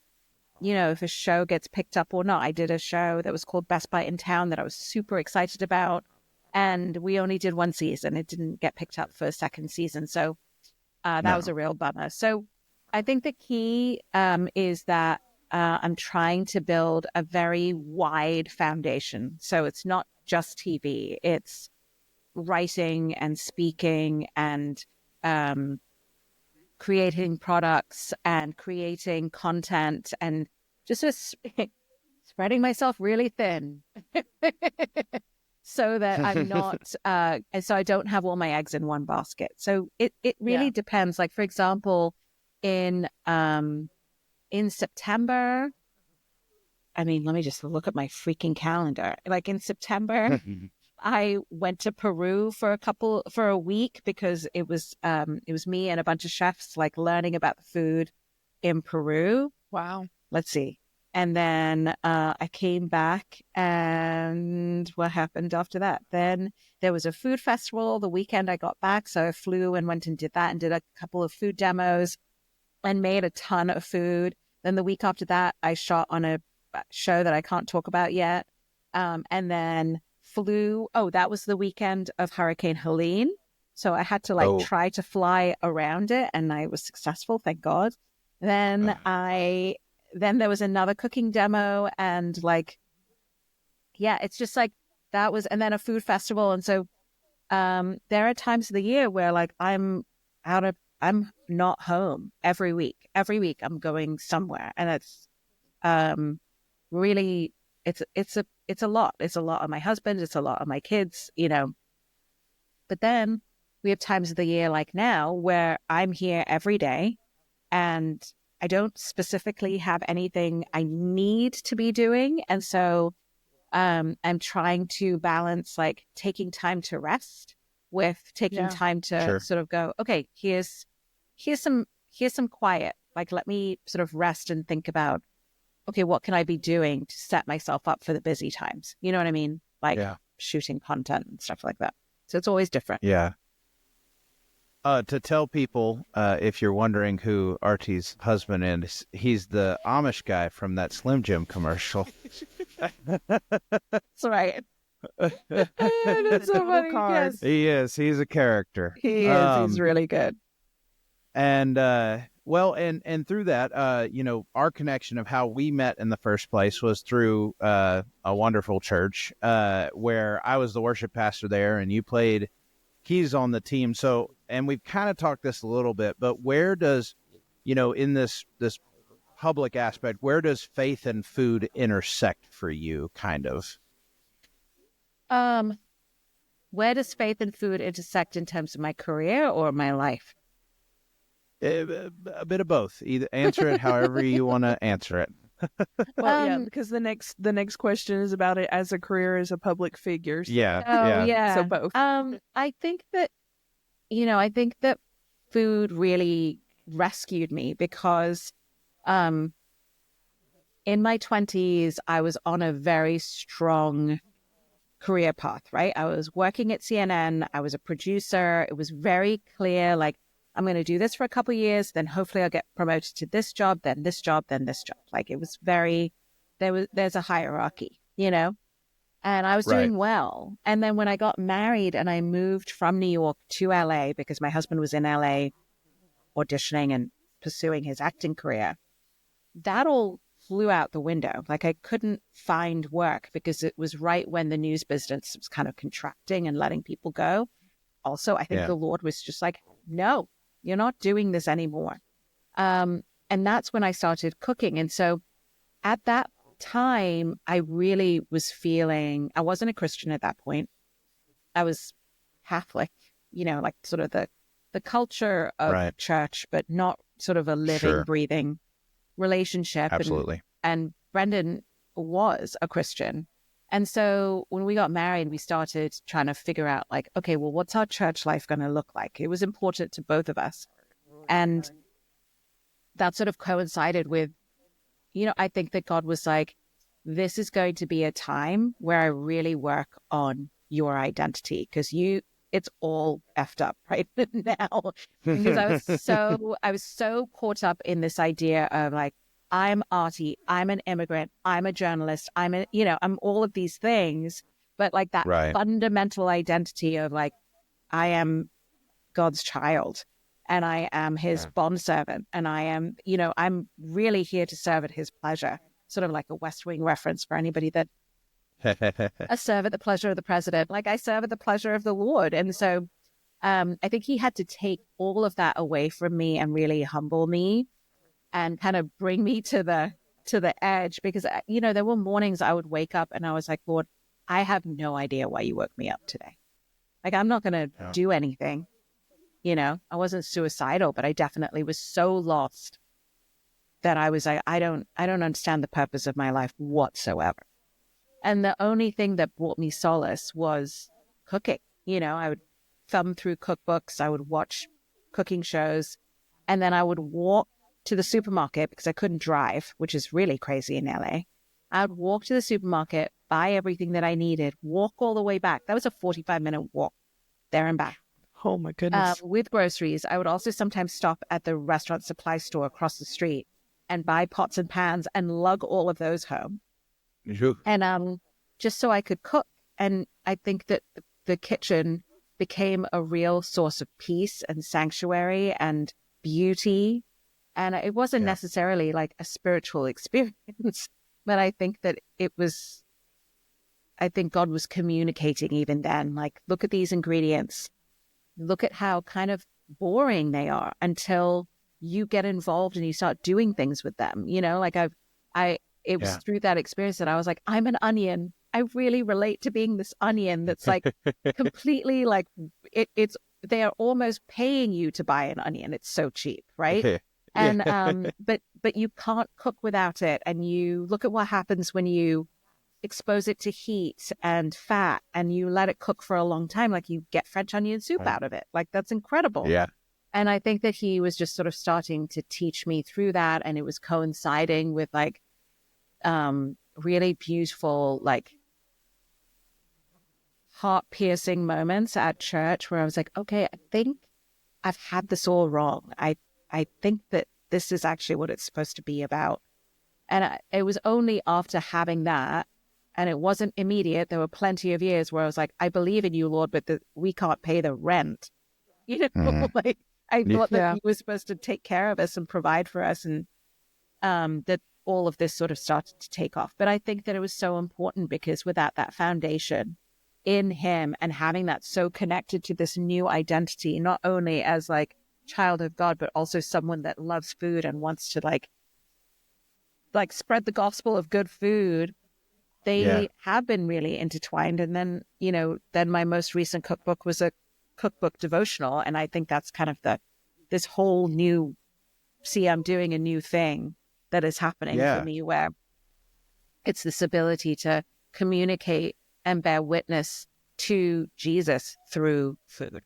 S4: if a show gets picked up or not. I did a show that was called Best Bite in Town that I was super excited about. And we only did one season. It didn't get picked up for a second season. So that was a real bummer. So I think the key is that I'm trying to build a very wide foundation. So it's not just TV. It's writing and speaking and creating products and creating content and just spreading myself really thin so that I'm not, and so I don't have all my eggs in one basket. So it really depends. Like, for example, in September, let me just look at my freaking calendar. Like in September, I went to Peru for a week because it was me and a bunch of chefs like learning about the food in Peru.
S2: Wow.
S4: Let's see. And then I came back, and what happened after that? Then there was a food festival the weekend I got back. So I flew and went and did that and did a couple of food demos and made a ton of food. Then the week after that, I shot on a show that I can't talk about yet. And then flew. Oh, that was the weekend of Hurricane Helene. So I had to try to fly around it, and I was successful, thank God. Then then there was another cooking demo, and it's just like that was, and then a food festival. And so there are times of the year where I'm not home every week. Every week I'm going somewhere, and it's really, it's a lot. It's a lot on my husband. It's a lot on my kids, But then we have times of the year like now where I'm here every day, and I don't specifically have anything I need to be doing. And so I'm trying to balance taking time to rest with taking time to sort of go, okay, here's some quiet. Let me sort of rest and think about, okay, what can I be doing to set myself up for the busy times? You know what I mean? Shooting content and stuff like that. So it's always different.
S1: Yeah. To tell people, if you're wondering who Aarti's husband is, he's the Amish guy from that Slim Jim commercial.
S4: That's right.
S2: That's so funny. Yes,
S1: He is. He's a character.
S2: he is. He's really good.
S1: And well, and through that, our connection of how we met in the first place was through a wonderful church where I was the worship pastor there, and you played keys on the team. So, and we've kind of talked this a little bit, but where does, in this public aspect, where does faith and food intersect for you, kind of?
S4: Where does faith and food intersect in terms of my career or my life?
S1: A bit of both. Either answer it however you want to answer it.
S2: Well, yeah, because the next question is about it as a career as a public figure. So.
S1: Yeah.
S4: Oh, yeah.
S2: So both.
S4: I think that, food really rescued me because, in my 20s, I was on a very strong career path, right? I was working at CNN. I was a producer. It was very clear, like, I'm going to do this for a couple of years, then hopefully I'll get promoted to this job, then this job, then this job. Like it was there's a hierarchy, and I was doing well. And then when I got married and I moved from New York to LA because my husband was in LA auditioning and pursuing his acting career, that all flew out the window. Like I couldn't find work because it was right when the news business was kind of contracting and letting people go. Also, I think the Lord was just like, no, you're not doing this anymore. And that's when I started cooking. And so at that time, I really was feeling, I wasn't a Christian at that point. I was Catholic, like sort of the culture of church, but not sort of a living, breathing relationship.
S1: Absolutely.
S4: And Brendan was a Christian. And so when we got married, we started trying to figure out like, okay, well, what's our church life going to look like? It was important to both of us. And that sort of coincided with, I think that God was like, this is going to be a time where I really work on your identity because it's all effed up right now. Because I was so caught up in this idea of like, I'm Aarti, I'm an immigrant, I'm a journalist, I'm all of these things, but like that fundamental identity of like, I am God's child and I am his bondservant and I am, I'm really here to serve at his pleasure. Sort of like a West Wing reference for anybody that I serve at the pleasure of the president, like I serve at the pleasure of the Lord. And so I think he had to take all of that away from me and really humble me and kind of bring me to the edge because, there were mornings I would wake up and I was like, Lord, I have no idea why you woke me up today. Like, I'm not going to do anything. I wasn't suicidal, but I definitely was so lost that I was like, I don't understand the purpose of my life whatsoever. And the only thing that brought me solace was cooking. I would thumb through cookbooks, I would watch cooking shows, and then I would walk to the supermarket because I couldn't drive, which is really crazy in LA. I would walk to the supermarket, buy everything that I needed, walk all the way back. That was a 45-minute walk there and back.
S2: Oh my goodness.
S4: With groceries. I would also sometimes stop at the restaurant supply store across the street and buy pots and pans and lug all of those home. And just so I could cook. And I think that the kitchen became a real source of peace and sanctuary and beauty. And it wasn't necessarily like a spiritual experience, but I think that I think God was communicating even then, like, look at these ingredients. Look at how kind of boring they are until you get involved and you start doing things with them. Like it was through that experience that I was like, I'm an onion. I really relate to being this onion that's like completely like they are almost paying you to buy an onion. It's so cheap, right? And but you can't cook without it. And you look at what happens when you expose it to heat and fat and you let it cook for a long time. Like you get French onion soup out of it. Like that's incredible.
S1: Yeah.
S4: And I think that he was just sort of starting to teach me through that. And it was coinciding with like really beautiful, like heart-piercing moments at church where I was like, okay, I think I've had this all wrong. I think that this is actually what it's supposed to be about. And it was only after having that And it wasn't immediate. There were plenty of years where I was like, I believe in you, Lord, but we can't pay the rent. Like I thought that he was supposed to take care of us and provide for us, and that all of this sort of started to take off. But I think that it was so important because without that foundation in him and having that so connected to this new identity, not only as like child of God, but also someone that loves food and wants to like spread the gospel of good food, they have been really intertwined. And then, then my most recent cookbook was a cookbook devotional. And I think that's kind of this whole new, I'm doing a new thing that is happening for me, where it's this ability to communicate and bear witness to Jesus through food.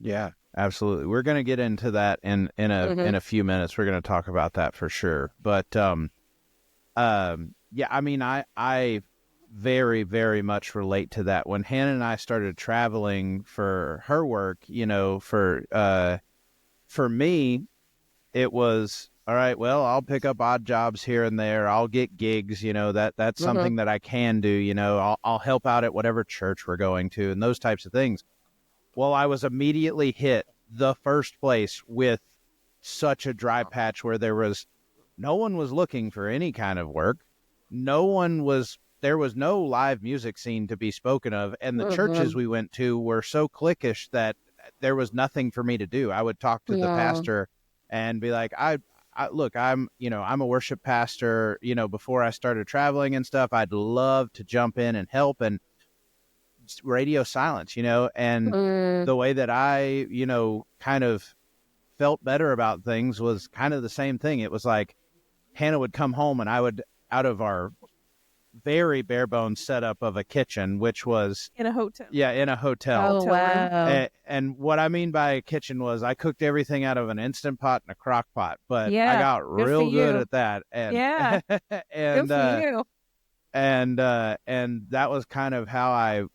S1: Yeah, absolutely. We're going to get into that in a few minutes. We're going to talk about that for sure. But yeah, I mean, I very, very much relate to that. When Hannah and I started traveling for her work, for me, it was, all right, well, I'll pick up odd jobs here and there. I'll get gigs, that's something that I can do, I'll help out at whatever church we're going to and those types of things. Well, I was immediately hit the first place with such a dry patch where no one was looking for any kind of work. There was no live music scene to be spoken of. And the churches we went to were so cliquish that there was nothing for me to do. I would talk to the pastor and be like, look, I'm a worship pastor, before I started traveling and stuff, I'd love to jump in and help, and radio silence, and the way that I, kind of felt better about things was kind of the same thing. It was like Hannah would come home and I would, out of our very bare bones setup of a kitchen, which was
S2: in a hotel.
S1: Yeah, in a hotel.
S4: Oh, wow.
S1: And what I mean by a kitchen was I cooked everything out of an Instant Pot and a crock pot, but I got real good at that. And, and,
S4: good for you.
S1: And that was kind of how I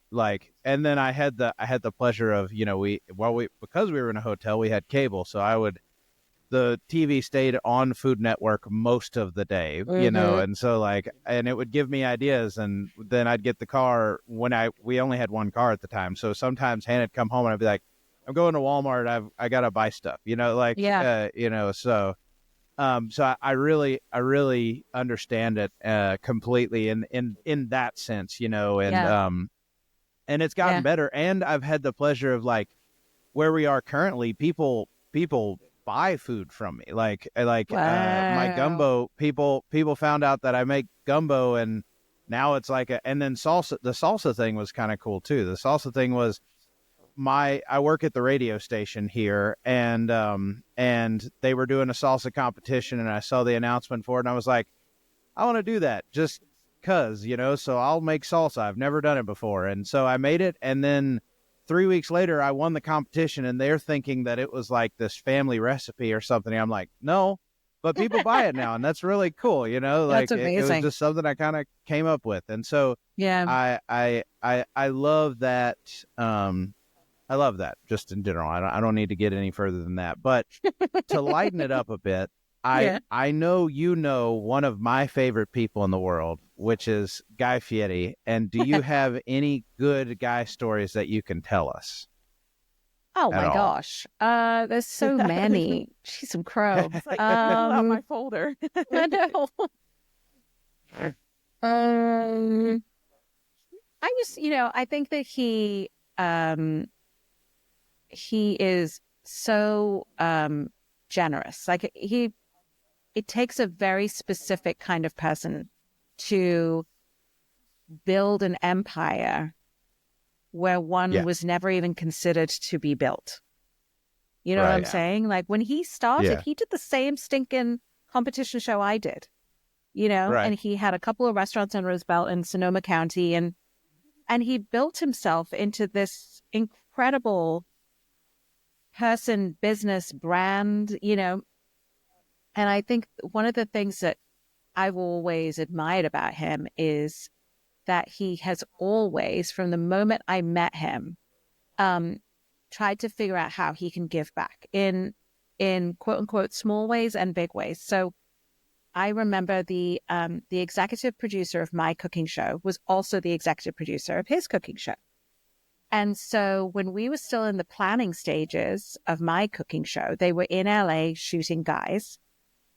S1: and then I had the pleasure of, because we were in a hotel, we had cable. So the TV stayed on Food Network most of the day, and so and it would give me ideas, and then I'd get the car we only had one car at the time. So sometimes Hannah'd come home and I'd be like, I'm going to Walmart. I got to buy stuff, so I really understand it completely in that sense, and it's gotten better. And I've had the pleasure of where we are currently, people buy food from me. My gumbo, people found out that I make gumbo, and now it's and then salsa. The salsa thing was kind of cool too. The salsa thing was I work at the radio station here, and they were doing a salsa competition, and I saw the announcement for it, and I was like, I want to do that just cause, so I'll make salsa. I've never done it before. And so I made it. And then 3 weeks later, I won the competition, and they're thinking that it was this family recipe or something. I'm like, no, but people buy it now, and that's really cool.
S4: That's amazing.
S1: It was just something I kind of came up with. And so I love that. I love that just in general. I don't need to get any further than that, but to lighten it up a bit, I know one of my favorite people in the world, which is Guy Fieri. And do you have any good Guy stories that you can tell us?
S4: Oh my gosh. There's so many. She's some crow.
S2: It's pull out my folder.
S4: I know. I think that he is so generous. It takes a very specific kind of person to build an empire where one was never even considered to be built. You know what I'm saying? When he started, he did the same stinking competition show I did, and he had a couple of restaurants under his belt in Sonoma County, and he built himself into this incredible person, business, brand, And I think one of the things that I've always admired about him is that he has always, from the moment I met him, tried to figure out how he can give back in quote unquote small ways and big ways. So I remember the executive producer of my cooking show was also the executive producer of his cooking show. And so when we were still in the planning stages of my cooking show, they were in LA shooting Guys.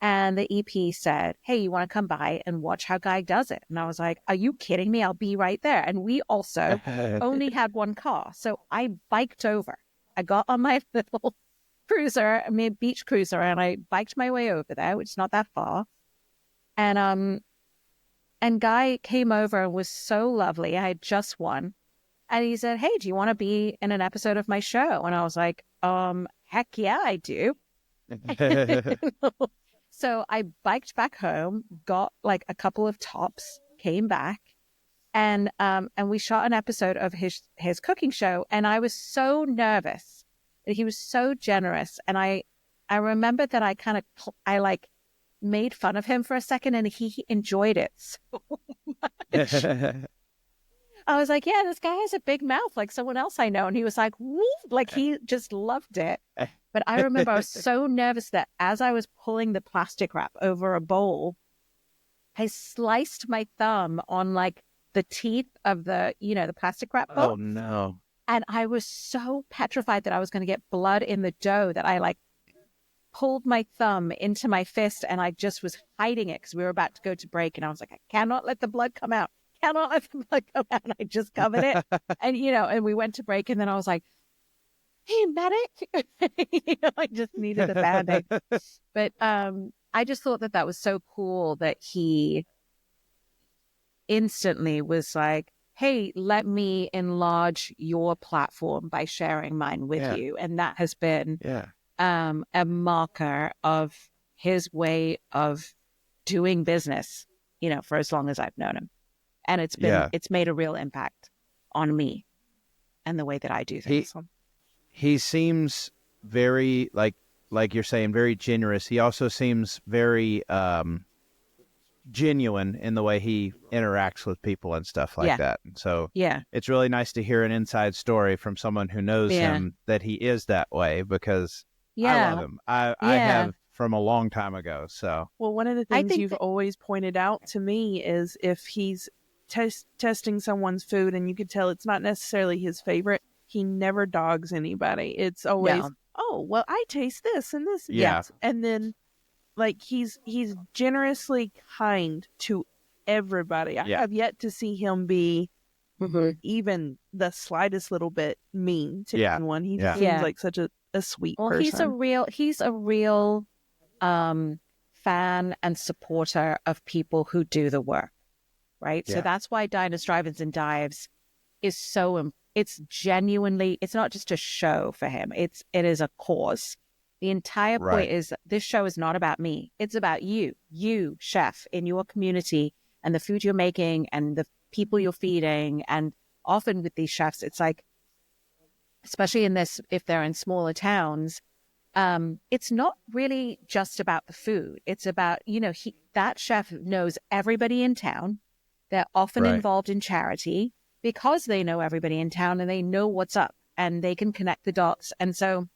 S4: And the EP said, hey, you want to come by and watch how Guy does it? And I was like, are you kidding me? I'll be right there. And we also only had one car. So I biked over. I got on my little cruiser, beach cruiser, and I biked my way over there, which is not that far. And Guy came over and was so lovely. I had just won. And he said, hey, do you want to be in an episode of my show? And I was like, heck yeah, I do. So I biked back home, got like a couple of tops, came back, and we shot an episode of his cooking show. And I was so nervous that he was so generous. And I remember that I made fun of him for a second, and he enjoyed it so much. I was like, yeah, this guy has a big mouth like someone else I know. And he was like, woo, like he just loved it. But I remember I was so nervous that as I was pulling the plastic wrap over a bowl, I sliced my thumb on like the teeth of the plastic wrap bowl.
S1: Oh, no.
S4: And I was so petrified that I was going to get blood in the dough that I like pulled my thumb into my fist, and I just was hiding it because we were about to go to break. And I was like, I cannot let the blood come out. Cannot let the blood come out. And I just covered it. And we went to break, and then I was like, hey, medic. I just needed a Band-Aid. But I just thought that was so cool that he instantly was like, hey, let me enlarge your platform by sharing mine with you. And that has been a marker of his way of doing business, for as long as I've known him. And it's made a real impact on me and the way that I do things.
S1: He seems very, like you're saying, very generous. He also seems very genuine in the way he interacts with people and stuff like that. And so it's really nice to hear an inside story from someone who knows him that he is that way, because I love him. I have from a long time ago. So,
S2: well, one of the things you've always pointed out to me is if he's testing someone's food and you could tell it's not necessarily his favorite, he never dogs anybody. It's always, oh, well, I taste this and this. Yes. And then like he's generously kind to everybody. I have yet to see him be even the slightest little bit mean to anyone. He seems like such a sweet person.
S4: He's a real fan and supporter of people who do the work. Right. So that's why Diners, Drive-Ins and Dives is so, it's genuinely, it's not just a show for him. It is a cause. The entire point is this show is not about me. It's about you, chef, in your community, and the food you're making and the people you're feeding. And often with these chefs, it's like, especially in this, if they're in smaller towns, it's not really just about the food. It's about, that chef knows everybody in town. They're often involved in charity because they know everybody in town and they know what's up and they can connect the dots. And so,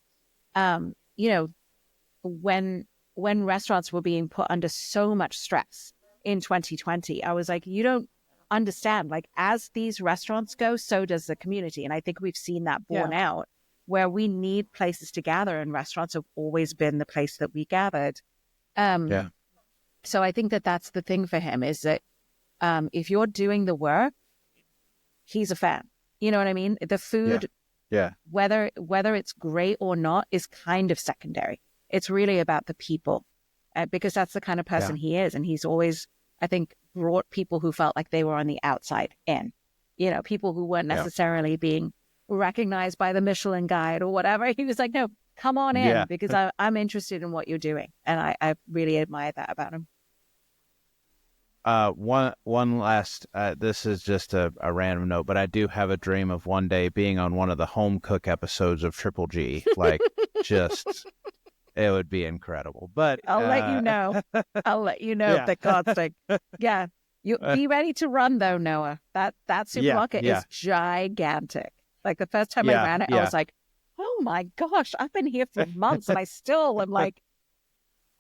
S4: when restaurants were being put under so much stress in 2020, I was like, you don't understand. Like, as these restaurants go, so does the community. And I think we've seen that borne out, where we need places to gather, and restaurants have always been the place that we gathered. So I think that that's the thing for him, is that if you're doing the work, he's a fan. You know what I mean? The food, whether it's great or not, is kind of secondary. It's really about the people, because that's the kind of person he is. And he's always, I think, brought people who felt like they were on the outside in, people who weren't necessarily being recognized by the Michelin Guide or whatever. He was like, no, come on in, because I'm interested in what you're doing. And I really admire that about him.
S1: One last, this is just a random note, but I do have a dream of one day being on one of the home cook episodes of Triple G. Like, just, it would be incredible. But
S4: I'll let you know. I'll let you know the casting. Yeah. You be ready to run though, Noah. That supermarket is gigantic. Like, the first time I ran it, I was like, oh my gosh, I've been here for months and I still am like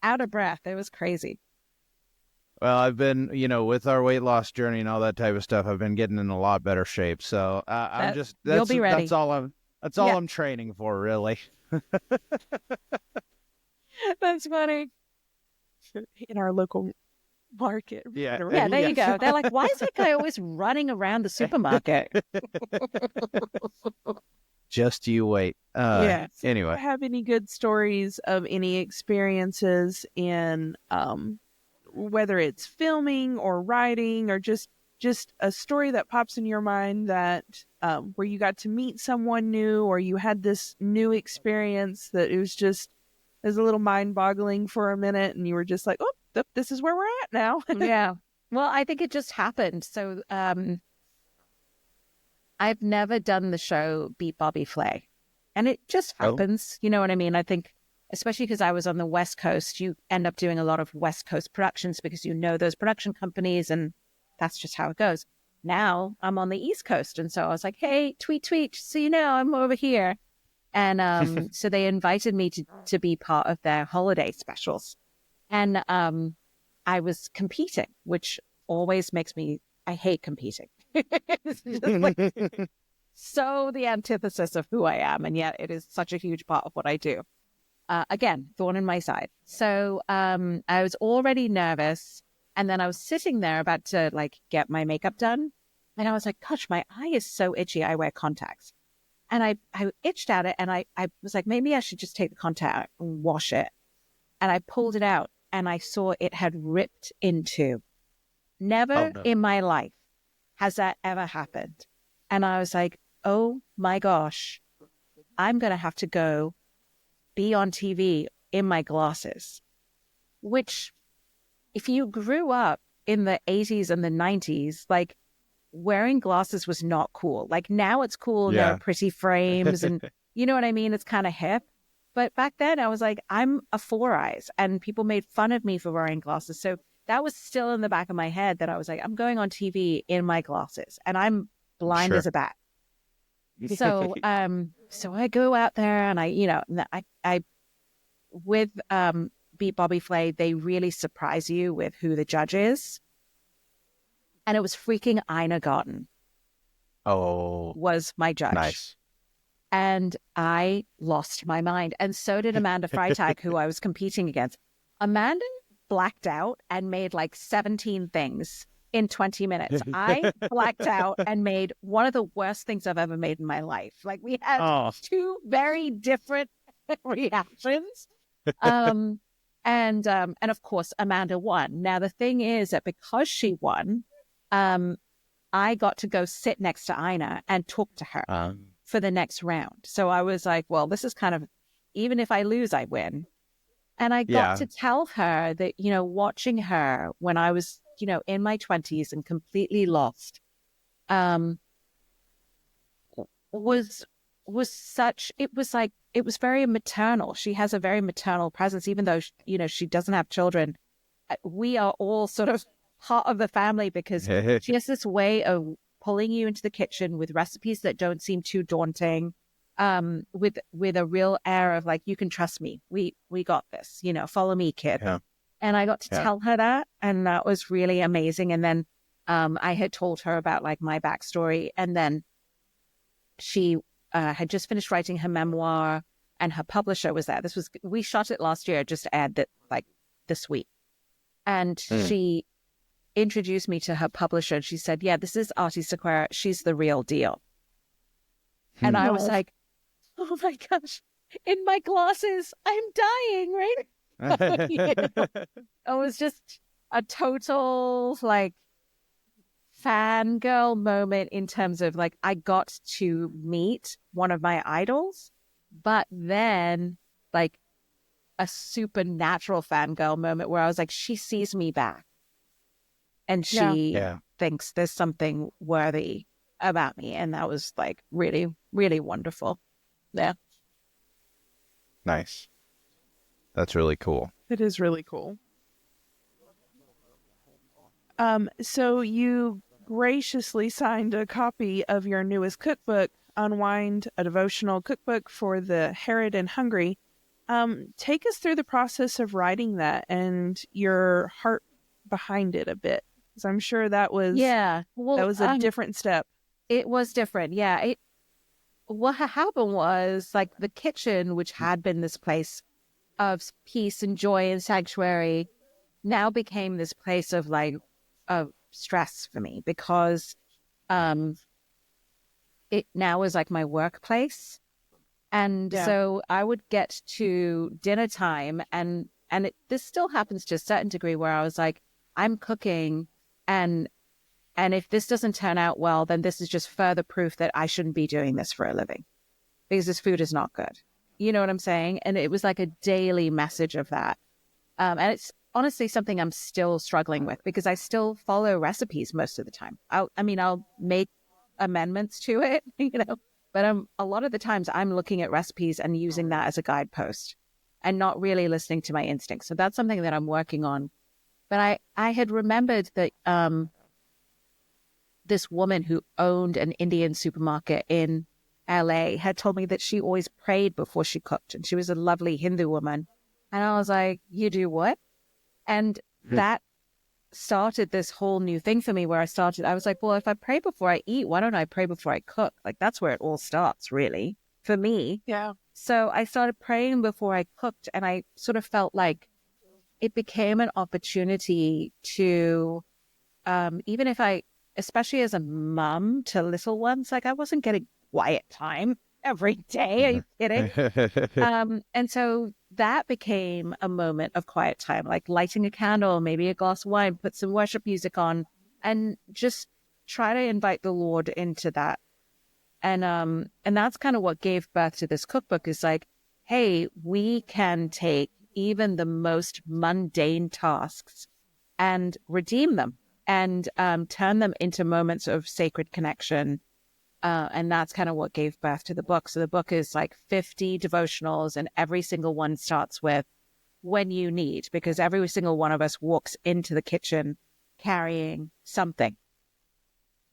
S4: out of breath. It was crazy.
S1: Well, I've been, with our weight loss journey and all that type of stuff, I've been getting in a lot better shape. So I'm
S4: That
S1: just
S4: you'll be ready.
S1: that's all
S4: Yeah,
S1: I'm training for, really.
S4: that's funny.
S2: in our local market.
S1: Yeah,
S4: Yeah, there you
S1: yeah.
S4: go. They're like, why is that guy always running around the supermarket?
S1: Just you wait.
S4: Yeah.
S1: Anyway,
S2: Have any good stories of any experiences in whether it's filming or writing or just a story that pops in your mind that where you got to meet someone new or you had this new experience that it was a little mind-boggling for a minute and you were just like, oh, this is where we're at now.
S4: Yeah. Well, I think it just happened. So I've never done the show Beat Bobby Flay. And it just
S1: Oh.
S4: happens. You know what I mean? I think, especially because I was on the West Coast, you end up doing a lot of West Coast productions because you know those production companies and that's just how it goes. Now I'm on the East Coast. And so I was like, hey, tweet, so you know, I'm over here. And so they invited me to be part of their holiday specials. And I was competing, which always makes me, I hate competing. It's just like, so the antithesis of who I am. And yet it is such a huge part of what I do. Again, thorn in my side. So I was already nervous. And then I was sitting there about to like get my makeup done. And I was like, gosh, my eye is so itchy. I wear contacts. And I itched at it. And I was like, maybe I should just take the contact and wash it. And I pulled it out and I saw it had ripped in two. Never
S1: no.
S4: in my life has that ever happened. And I was like, oh my gosh, I'm going to have to go be on TV in my glasses, which if you grew up in the 80s and the 90s, like wearing glasses was not cool. Like now it's cool. And there
S1: Yeah.
S4: are pretty frames and you know what I mean? It's kind of hip. But back then I was like, I'm a Four Eyes and people made fun of me for wearing glasses. So that was still in the back of my head that I was like, I'm going on TV in my glasses and I'm blind
S1: Sure.
S4: as a bat. So, so I go out there and I with Beat Bobby Flay, they really surprise you with who the judge is. And it was freaking Ina Garten
S1: Oh,
S4: was my judge.
S1: nice.
S4: And I lost my mind. And so did Amanda Freitag, who I was competing against. Amanda blacked out and made like 17 things in 20 minutes. I blacked out and made one of the worst things I've ever made in my life. Like we had two very different reactions. And of course, Amanda won. Now, the thing is that because she won, I got to go sit next to Ina and talk to her for the next round. So I was like, well, this is kind of, even if I lose, I win. And I got to tell her that, watching her when I was, in my 20s and completely lost, was such, it was very maternal. She has a very maternal presence, even though, she doesn't have children. We are all sort of part of the family because she has this way of pulling you into the kitchen with recipes that don't seem too daunting, with a real air of like, you can trust me. We got this, follow me, kid.
S1: Yeah.
S4: And I got to tell her that. And that was really amazing. And then I had told her about like my backstory. And then she had just finished writing her memoir and her publisher was there. We shot it last year, just to add that like this week. And she introduced me to her publisher and she said, yeah, this is Aarti Sequeira. She's the real deal. And I was like, oh my gosh, in my glasses, I'm dying, right? It was just a total like fangirl moment in terms of like, I got to meet one of my idols, but then like a supernatural fangirl moment where I was like, she sees me back. And she thinks there's something worthy about me. And that was like really, really wonderful. Yeah.
S1: Nice. That's really cool.
S2: It is really cool. So you graciously signed a copy of your newest cookbook, Unwind, a devotional cookbook for the Harried and Hungry. Take us through the process of writing that and your heart behind it a bit, because I'm sure that was
S4: Well,
S2: that was a different step.
S4: It was different. Yeah. What happened was like the kitchen, which had been this place of peace and joy and sanctuary, now became this place of like of stress for me because it now is like my workplace. And so I would get to dinner time and this still happens to a certain degree where I was like, I'm cooking and if this doesn't turn out well, then this is just further proof that I shouldn't be doing this for a living because this food is not good. You know what I'm saying? And it was like a daily message of that. And it's honestly something I'm still struggling with because I still follow recipes most of the time. I'll make amendments to it, but a lot of the times I'm looking at recipes and using that as a guidepost and not really listening to my instincts. So that's something that I'm working on. But I had remembered that this woman who owned an Indian supermarket in LA had told me that she always prayed before she cooked. And she was a lovely Hindu woman. And I was like, you do what? And that started this whole new thing for me where I was like, well, if I pray before I eat, why don't I pray before I cook? Like, that's where it all starts, really, for me.
S2: Yeah.
S4: So I started praying before I cooked. And I sort of felt like it became an opportunity to, even if especially as a mom to little ones, like I wasn't getting quiet time every day. Are you kidding? And so that became a moment of quiet time, like lighting a candle, maybe a glass of wine, put some worship music on, and just try to invite the Lord into that. And that's kind of what gave birth to this cookbook is like, hey, we can take even the most mundane tasks and redeem them and turn them into moments of sacred connection. And that's kind of what gave birth to the book. So the book is like 50 devotionals, and every single one starts with when you need, because every single one of us walks into the kitchen carrying something.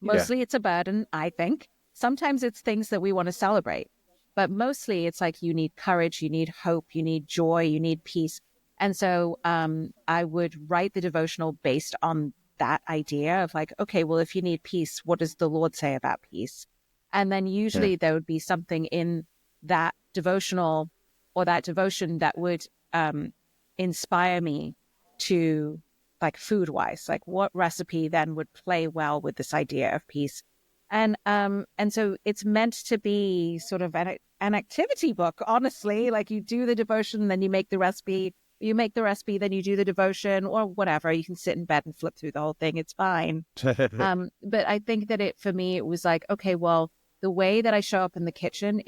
S4: Mostly it's a burden, I think. Sometimes it's things that we want to celebrate, but mostly it's like you need courage, you need hope, you need joy, you need peace. And so I would write the devotional based on that idea of like, okay, well, if you need peace, what does the Lord say about peace? And then usually there would be something in that devotional or that devotion that would inspire me to, like, food wise, like what recipe then would play well with this idea of peace. And so it's meant to be sort of an activity book, honestly. Like you do the devotion, then you make the recipe. You make the recipe, then you do the devotion or whatever. You can sit in bed and flip through the whole thing. It's fine. But I think that for me, it was like, okay, well, the way that I show up in the kitchen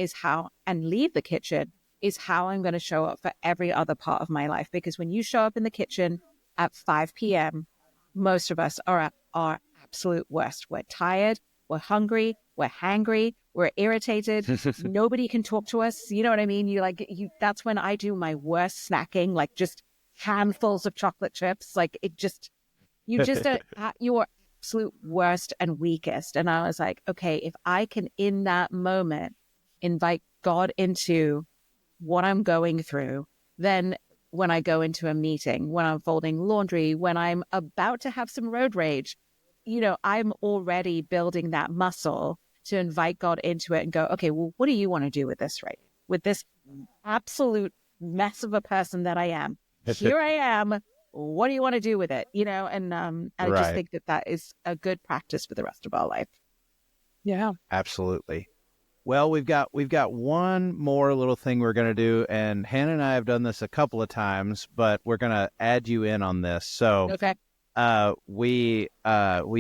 S4: and leave the kitchen is how I'm going to show up for every other part of my life. Because when you show up in the kitchen at 5 p.m., most of us are at our absolute worst. We're tired, we're hungry, we're hangry, we're irritated. Nobody can talk to us. You know what I mean? That's when I do my worst snacking, like just handfuls of chocolate chips. Like you just are at your absolute worst and weakest. And I was like, okay, if I can in that moment invite God into what I'm going through, then when I go into a meeting, when I'm folding laundry, when I'm about to have some road rage, I'm already building that muscle to invite God into it and go, okay, well, what do you want to do with this, right? With this absolute mess of a person that I am. Here I am. What do you want to do with it? And I just think that is a good practice for the rest of our life.
S2: Yeah,
S1: absolutely. Well, we've got one more little thing we're going to do, and Hannah and I have done this a couple of times, but we're going to add you in on this. So,
S4: okay.
S1: We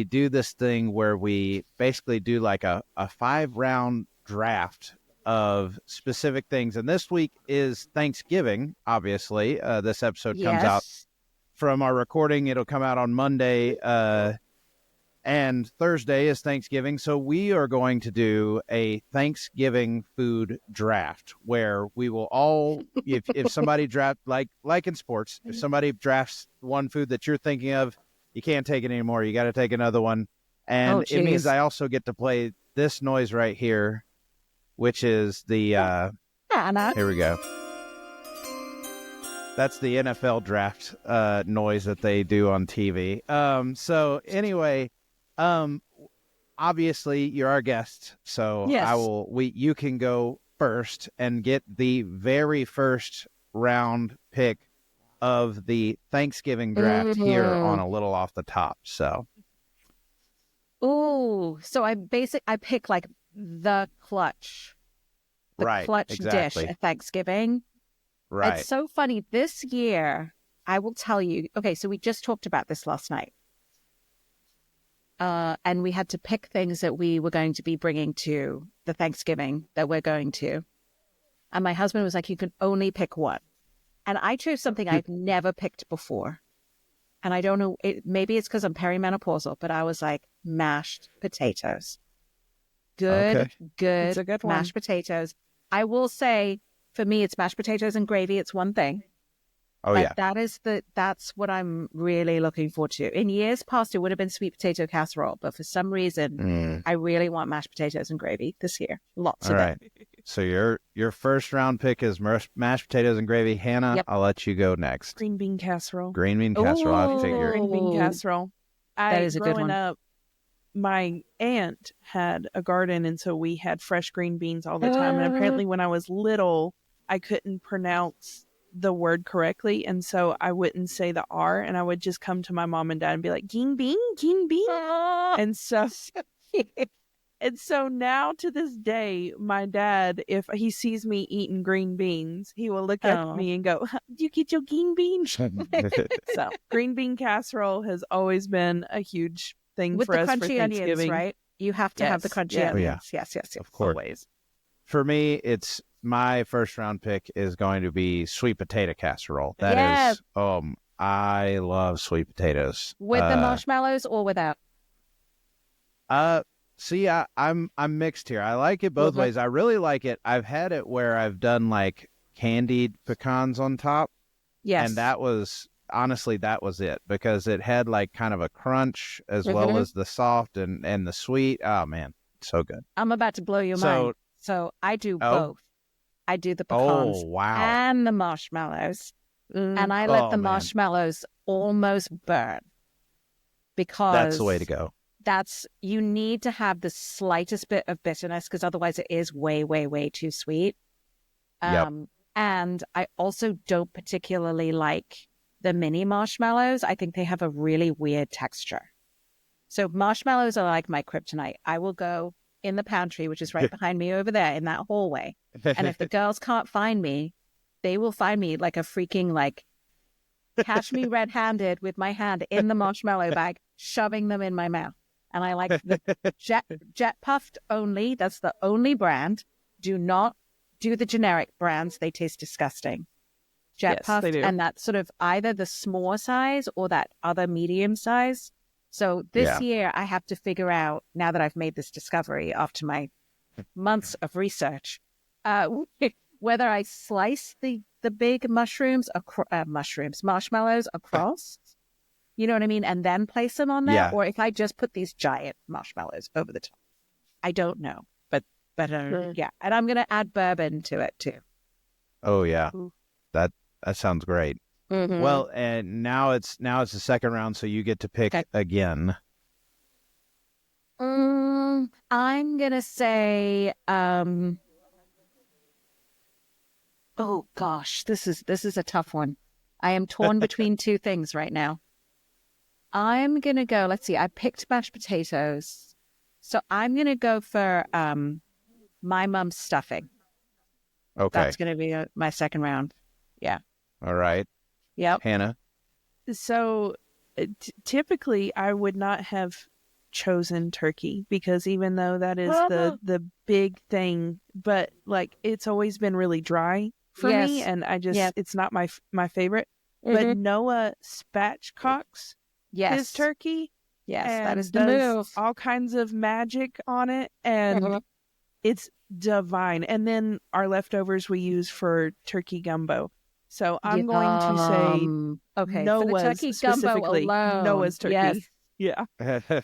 S1: do this thing where we basically do like a 5-round draft of specific things. And this week is Thanksgiving, obviously. This episode comes out from our recording. It'll come out on Monday, and Thursday is Thanksgiving. So we are going to do a Thanksgiving food draft where we will all, if somebody draft, like in sports, if somebody drafts one food that you're thinking of, you can't take it anymore. You got to take another one. And it means I also get to play this noise right here, which is the, here we go. That's the NFL draft noise that they do on TV. So anyway, obviously you're our guest, so
S4: Yes.
S1: you can go first and get the very first round pick of the Thanksgiving draft here on A Little Off the Top. So
S4: Ooh, so I pick like the clutch
S1: right,
S4: dish
S1: exactly.
S4: at Thanksgiving.
S1: Right.
S4: It's so funny. This year, I will tell you, okay, so we just talked about this last night. And we had to pick things that we were going to be bringing to the Thanksgiving that we're going to. And my husband was like, you can only pick one. And I chose something I've never picked before. And I don't know, maybe it's because I'm perimenopausal, but I was like, mashed potatoes. Good
S2: It's a good one.
S4: mashed potatoes. I will say, for me, it's mashed potatoes and gravy. It's one thing.
S1: Oh,
S4: But
S1: yeah.
S4: that's what I'm really looking forward to. In years past, it would have been sweet potato casserole, but for some reason, I really want mashed potatoes and gravy this year. Lots
S1: All
S4: of
S1: right.
S4: it.
S1: So your first round pick is mashed potatoes and gravy. Hannah,
S4: Yep.
S1: I'll let you go next.
S2: Green bean casserole.
S1: Green bean casserole, I figured.
S2: Green bean casserole.
S4: That is a good
S2: Growing
S4: one.
S2: up, my aunt had a garden, and so we had fresh green beans all the time. And apparently, when I was little, I couldn't pronounce the word correctly, and so I wouldn't say the R, and I would just come to my mom and dad and be like, "Green bean, green bean," and so. And so now to this day, my dad, if he sees me eating green beans, he will look at me and go, "Did you get your green beans?" So green bean casserole has always been a huge thing
S4: With
S2: for
S4: the
S2: us for
S4: crunchy onions,
S2: Thanksgiving.
S4: right? You have to have the
S2: Yes,
S4: crunchy
S2: yeah.
S1: Oh, yeah.
S4: onions. Yes.
S1: Of course.
S2: Always.
S1: For me, it's my first round pick is going to be sweet potato casserole. That
S4: Yes.
S1: is, I love sweet potatoes.
S4: With the marshmallows or without?
S1: See, I'm mixed here. I like it both ways. I really like it. I've had it where I've done like candied pecans on top.
S4: Yes.
S1: And that was it because it had like kind of a crunch as well as the soft and the sweet. Oh man, so good.
S4: I'm about to blow your mind. So I do both. I do the pecans and the marshmallows. And I let the marshmallows almost burn because
S1: that's the way to go.
S4: You need to have the slightest bit of bitterness because otherwise it is way, way, way too sweet. And I also don't particularly like the mini marshmallows. I think they have a really weird texture. So marshmallows are like my kryptonite. I will go in the pantry, which is right behind me over there in that hallway. And if the girls can't find me, they will find me like a freaking catch me red-handed with my hand in the marshmallow bag, shoving them in my mouth. And I like the jet puffed only. That's the only brand. Do not do the generic brands. They taste disgusting. Jet puffed, and that's sort of either the small size or that other medium size. So this year I have to figure out, now that I've made this discovery after my months of research, whether I slice the big marshmallows across, you know what I mean, and then place them on there, or if I just put these giant marshmallows over the top. I don't know, but yeah, and I'm gonna add bourbon to it too.
S1: Oh yeah, that sounds great.
S4: Mm-hmm.
S1: Well, and now it's the second round, so you get to pick again.
S4: I'm gonna say, oh gosh, this is a tough one. I am torn between two things right now. I'm gonna go. Let's see. I picked mashed potatoes, so I'm gonna go for my mom's stuffing.
S1: Okay,
S4: that's gonna be my second round. Yeah.
S1: All right.
S4: Yep.
S1: Hannah.
S2: So typically I would not have chosen turkey because even though that is the big thing, but it's always been really dry for me, and I just it's not my favorite. But Noah spatchcocks his turkey.
S4: Yes,
S2: and
S4: that is the move.
S2: All kinds of magic on it, and it's divine. And then our leftovers we use for turkey gumbo. So I'm going to say Noah's,
S4: for the turkey
S2: specifically
S4: gumbo alone.
S2: Noah's turkey.
S4: Yes.
S2: Yeah.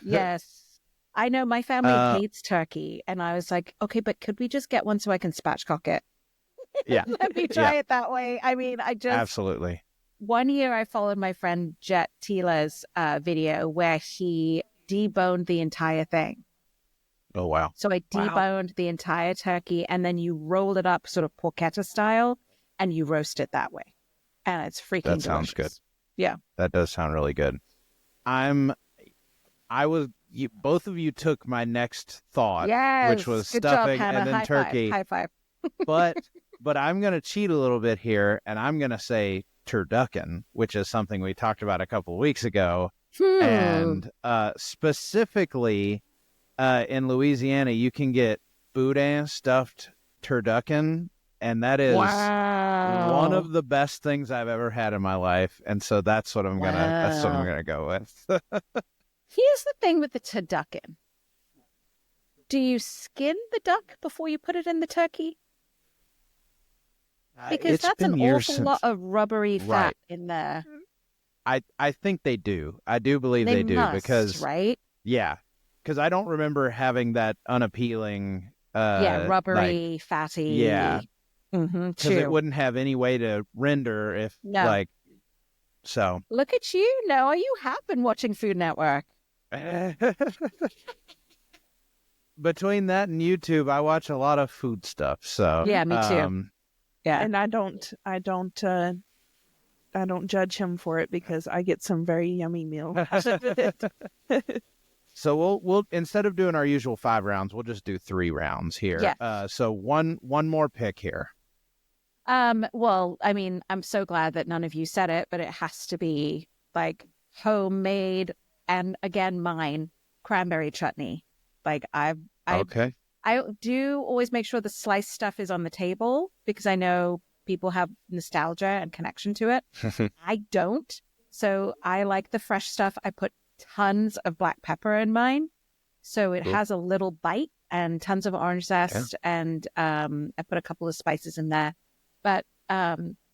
S4: Yes. I know my family hates turkey, and I was like, okay, but could we just get one so I can spatchcock it?
S1: Yeah.
S4: Let me try it that way. I mean,
S1: Absolutely.
S4: one year I followed my friend Jet Tila's video where he deboned the entire thing.
S1: Oh, wow.
S4: So I deboned the entire turkey, and then you roll it up sort of porchetta style, and you roast it that way. And it's freaking
S1: That sounds
S4: delicious.
S1: good.
S4: Yeah.
S1: That does sound really good. Both of you took my next thought,
S4: Yes.
S1: which was
S4: Good
S1: stuffing
S4: job, Hannah.
S1: and then
S4: High
S1: turkey.
S4: Five. High five.
S1: but I'm going to cheat a little bit here, and I'm going to say turducken, which is something we talked about a couple of weeks ago. And specifically in Louisiana, you can get boudin stuffed turducken, and that is one of the best things I've ever had in my life. And so that's what I'm gonna go with.
S4: Here's the thing with the turducken. Do you skin the duck before you put it in the turkey? Because
S1: It's
S4: that's
S1: been
S4: an
S1: years
S4: awful lot of rubbery fat
S1: Right.
S4: in there.
S1: I think they do. I do believe
S4: They
S1: they do
S4: must,
S1: because
S4: right?
S1: yeah, because I don't remember having that unappealing.
S4: Rubbery, fatty.
S1: Yeah.
S4: Mm-hmm,
S1: Because it wouldn't have any way to render if so.
S4: Look at you, Noah. You have been watching Food Network.
S1: Between that and YouTube, I watch a lot of food stuff. So
S4: Yeah, me too. Yeah.
S2: And I don't judge him for it because I get some very yummy meals.
S1: So we'll instead of doing our usual 5 rounds, we'll just do 3 rounds here.
S4: Yeah.
S1: So one more pick here.
S4: Well, I mean, I'm so glad that none of you said it, but it has to be like homemade and again mine cranberry chutney. Like
S1: Okay.
S4: I do always make sure the sliced stuff is on the table because I know people have nostalgia and connection to it. I don't. So I like the fresh stuff. I put tons of black pepper in mine. So it has a little bite and tons of orange zest. And I put a couple of spices in there. But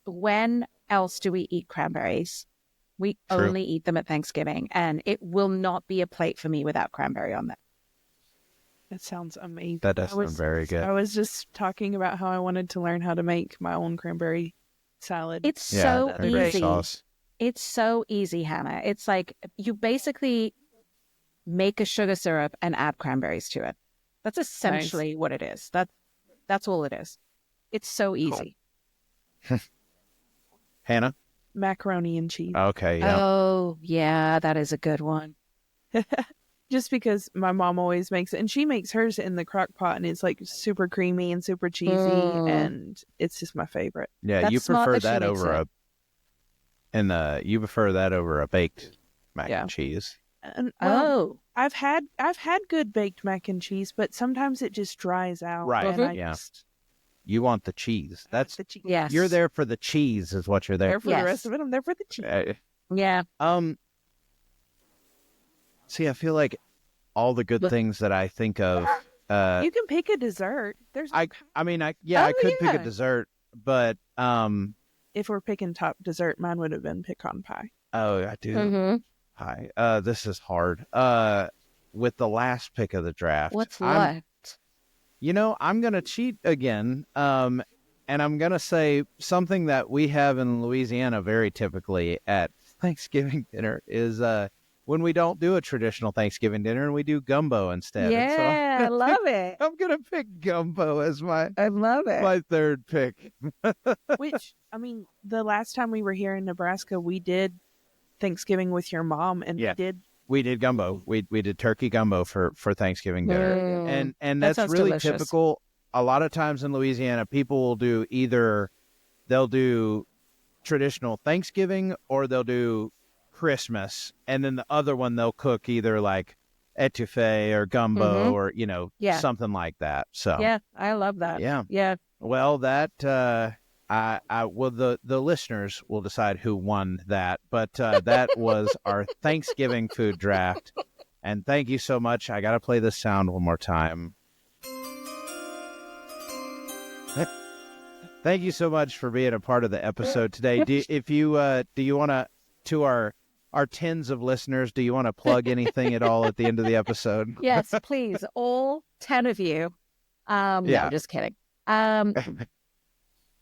S4: when else do we eat cranberries? We only eat them at Thanksgiving. And it will not be a plate for me without cranberry on there.
S2: That sounds amazing.
S1: That does sound very good.
S2: I was just talking about how I wanted to learn how to make my own cranberry salad.
S4: It's so easy.
S1: Sauce.
S4: It's so easy, Hannah. It's like you basically make a sugar syrup and add cranberries to it. That's essentially what it is. That's all it is. It's so easy.
S1: Cool. Hannah?
S2: Macaroni and cheese.
S1: Okay, yeah.
S4: Oh, yeah, that is a good one.
S2: Just because my mom always makes it, and she makes hers in the crock pot, and it's like super creamy and super cheesy, and it's just my favorite.
S1: Yeah,
S4: That's
S1: you
S4: smart
S1: prefer
S4: that she
S1: that
S4: makes
S1: over
S4: it.
S1: you prefer that over a baked mac and cheese.
S2: And, well, I've had good baked mac and cheese, but sometimes it just dries out.
S1: Right.
S2: And I
S1: Yeah.
S2: just,
S1: You want the cheese. That's
S2: the cheese.
S4: Yes.
S1: You're there for the cheese is what you're there
S2: There for the rest of it. I'm there for the cheese.
S4: Yeah.
S1: See, I feel like all the good things that I think of.
S2: You can pick a dessert. There's
S1: I could pick a
S4: yeah.
S1: dessert, but
S2: if we're picking top dessert, mine would have been pecan pie.
S1: oh, I do.
S4: Mm-hmm.
S1: Hi. This is hard. With the last pick of the draft,
S4: What's left?
S1: I'm gonna cheat again. And I'm gonna say something that we have in Louisiana very typically at Thanksgiving dinner is when we don't do a traditional Thanksgiving dinner and we do gumbo instead.
S4: Yeah, I love it.
S1: I'm gonna pick gumbo as my
S4: I love it.
S1: my third pick.
S2: Which, I mean, the last time we were here in Nebraska, we did Thanksgiving with your mom, and
S1: We did gumbo. We did turkey gumbo for Thanksgiving dinner, and
S4: That
S1: that's
S4: sounds
S1: really
S4: delicious.
S1: typical. A lot of times in Louisiana, people will do they'll do traditional Thanksgiving or they'll do Christmas, and then the other one they'll cook either like etouffee or gumbo or something like that. So
S4: Yeah, I love that. Yeah.
S1: well, that the listeners will decide who won that, but that was our Thanksgiving food draft. And thank you so much. I got to play this sound one more time. Thank you so much for being a part of the episode today. Do you want to our tens of listeners, do you want to plug anything at all at the end of the episode?
S4: Yes, please. All 10 of you. No, just kidding.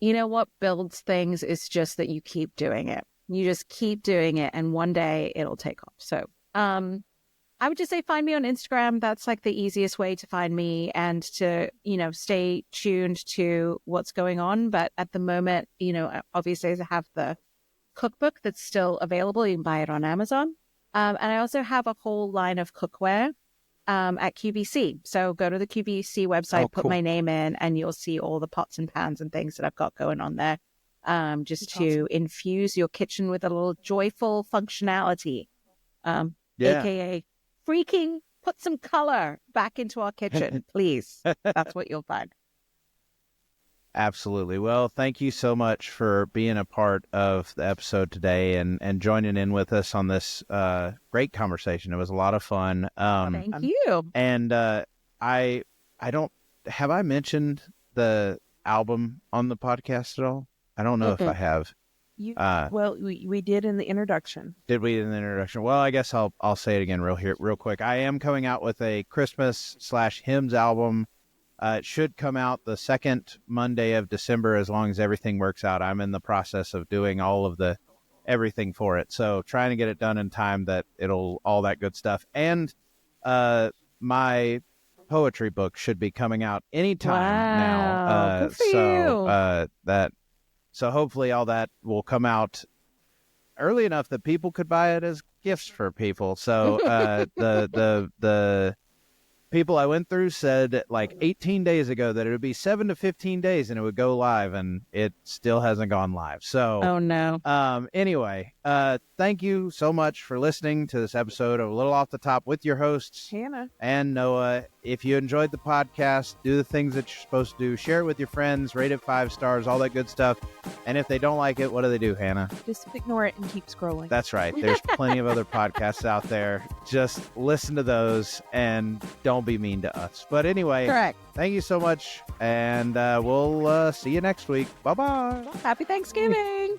S4: you know what builds things is just that you keep doing it. You just keep doing it, and one day it'll take off. So, I would just say find me on Instagram. That's like the easiest way to find me and to, stay tuned to what's going on. But at the moment, obviously I have the cookbook that's still available. You can buy it on Amazon. And I also have a whole line of cookware at QVC. So go to the QVC website, put my name in, and you'll see all the pots and pans and things that I've got going on there. Just
S2: That's
S4: to
S2: awesome.
S4: infuse your kitchen with a little joyful functionality. AKA freaking put some color back into our kitchen, please. That's what you'll find.
S1: Absolutely. Well, thank you so much for being a part of the episode today and joining in with us on this great conversation. It was a lot of fun.
S4: Thank you.
S1: And I don't, have I mentioned the album on the podcast at all? I don't know if I have.
S2: Well, we did in the introduction.
S1: Did we in the introduction? Well, I guess I'll say it again real quick. I am coming out with a Christmas/hymns album. It should come out the second Monday of December, as long as everything works out. I'm in the process of doing all of the everything for it, so trying to get it done in time that it'll all that good stuff. And my poetry book should be coming out anytime now.
S4: Good for you.
S1: So hopefully all that will come out early enough that people could buy it as gifts for people. So the people I went through said like 18 days ago that it would be 7 to 15 days and it would go live, and it still hasn't gone live. So,
S4: oh no.
S1: Anyway, thank you so much for listening to this episode of A Little Off the Top with your hosts,
S2: Hannah
S1: and Noah. If you enjoyed the podcast, do the things that you're supposed to do. Share it with your friends, rate it 5 stars, all that good stuff. And if they don't like it, what do, Hannah?
S2: just ignore it and keep scrolling.
S1: That's right. There's plenty of other podcasts out there. Just listen to those and don't be mean to us. But anyway,
S4: Correct.
S1: thank you so much. And we'll see you next week. Bye-bye.
S4: Happy Thanksgiving.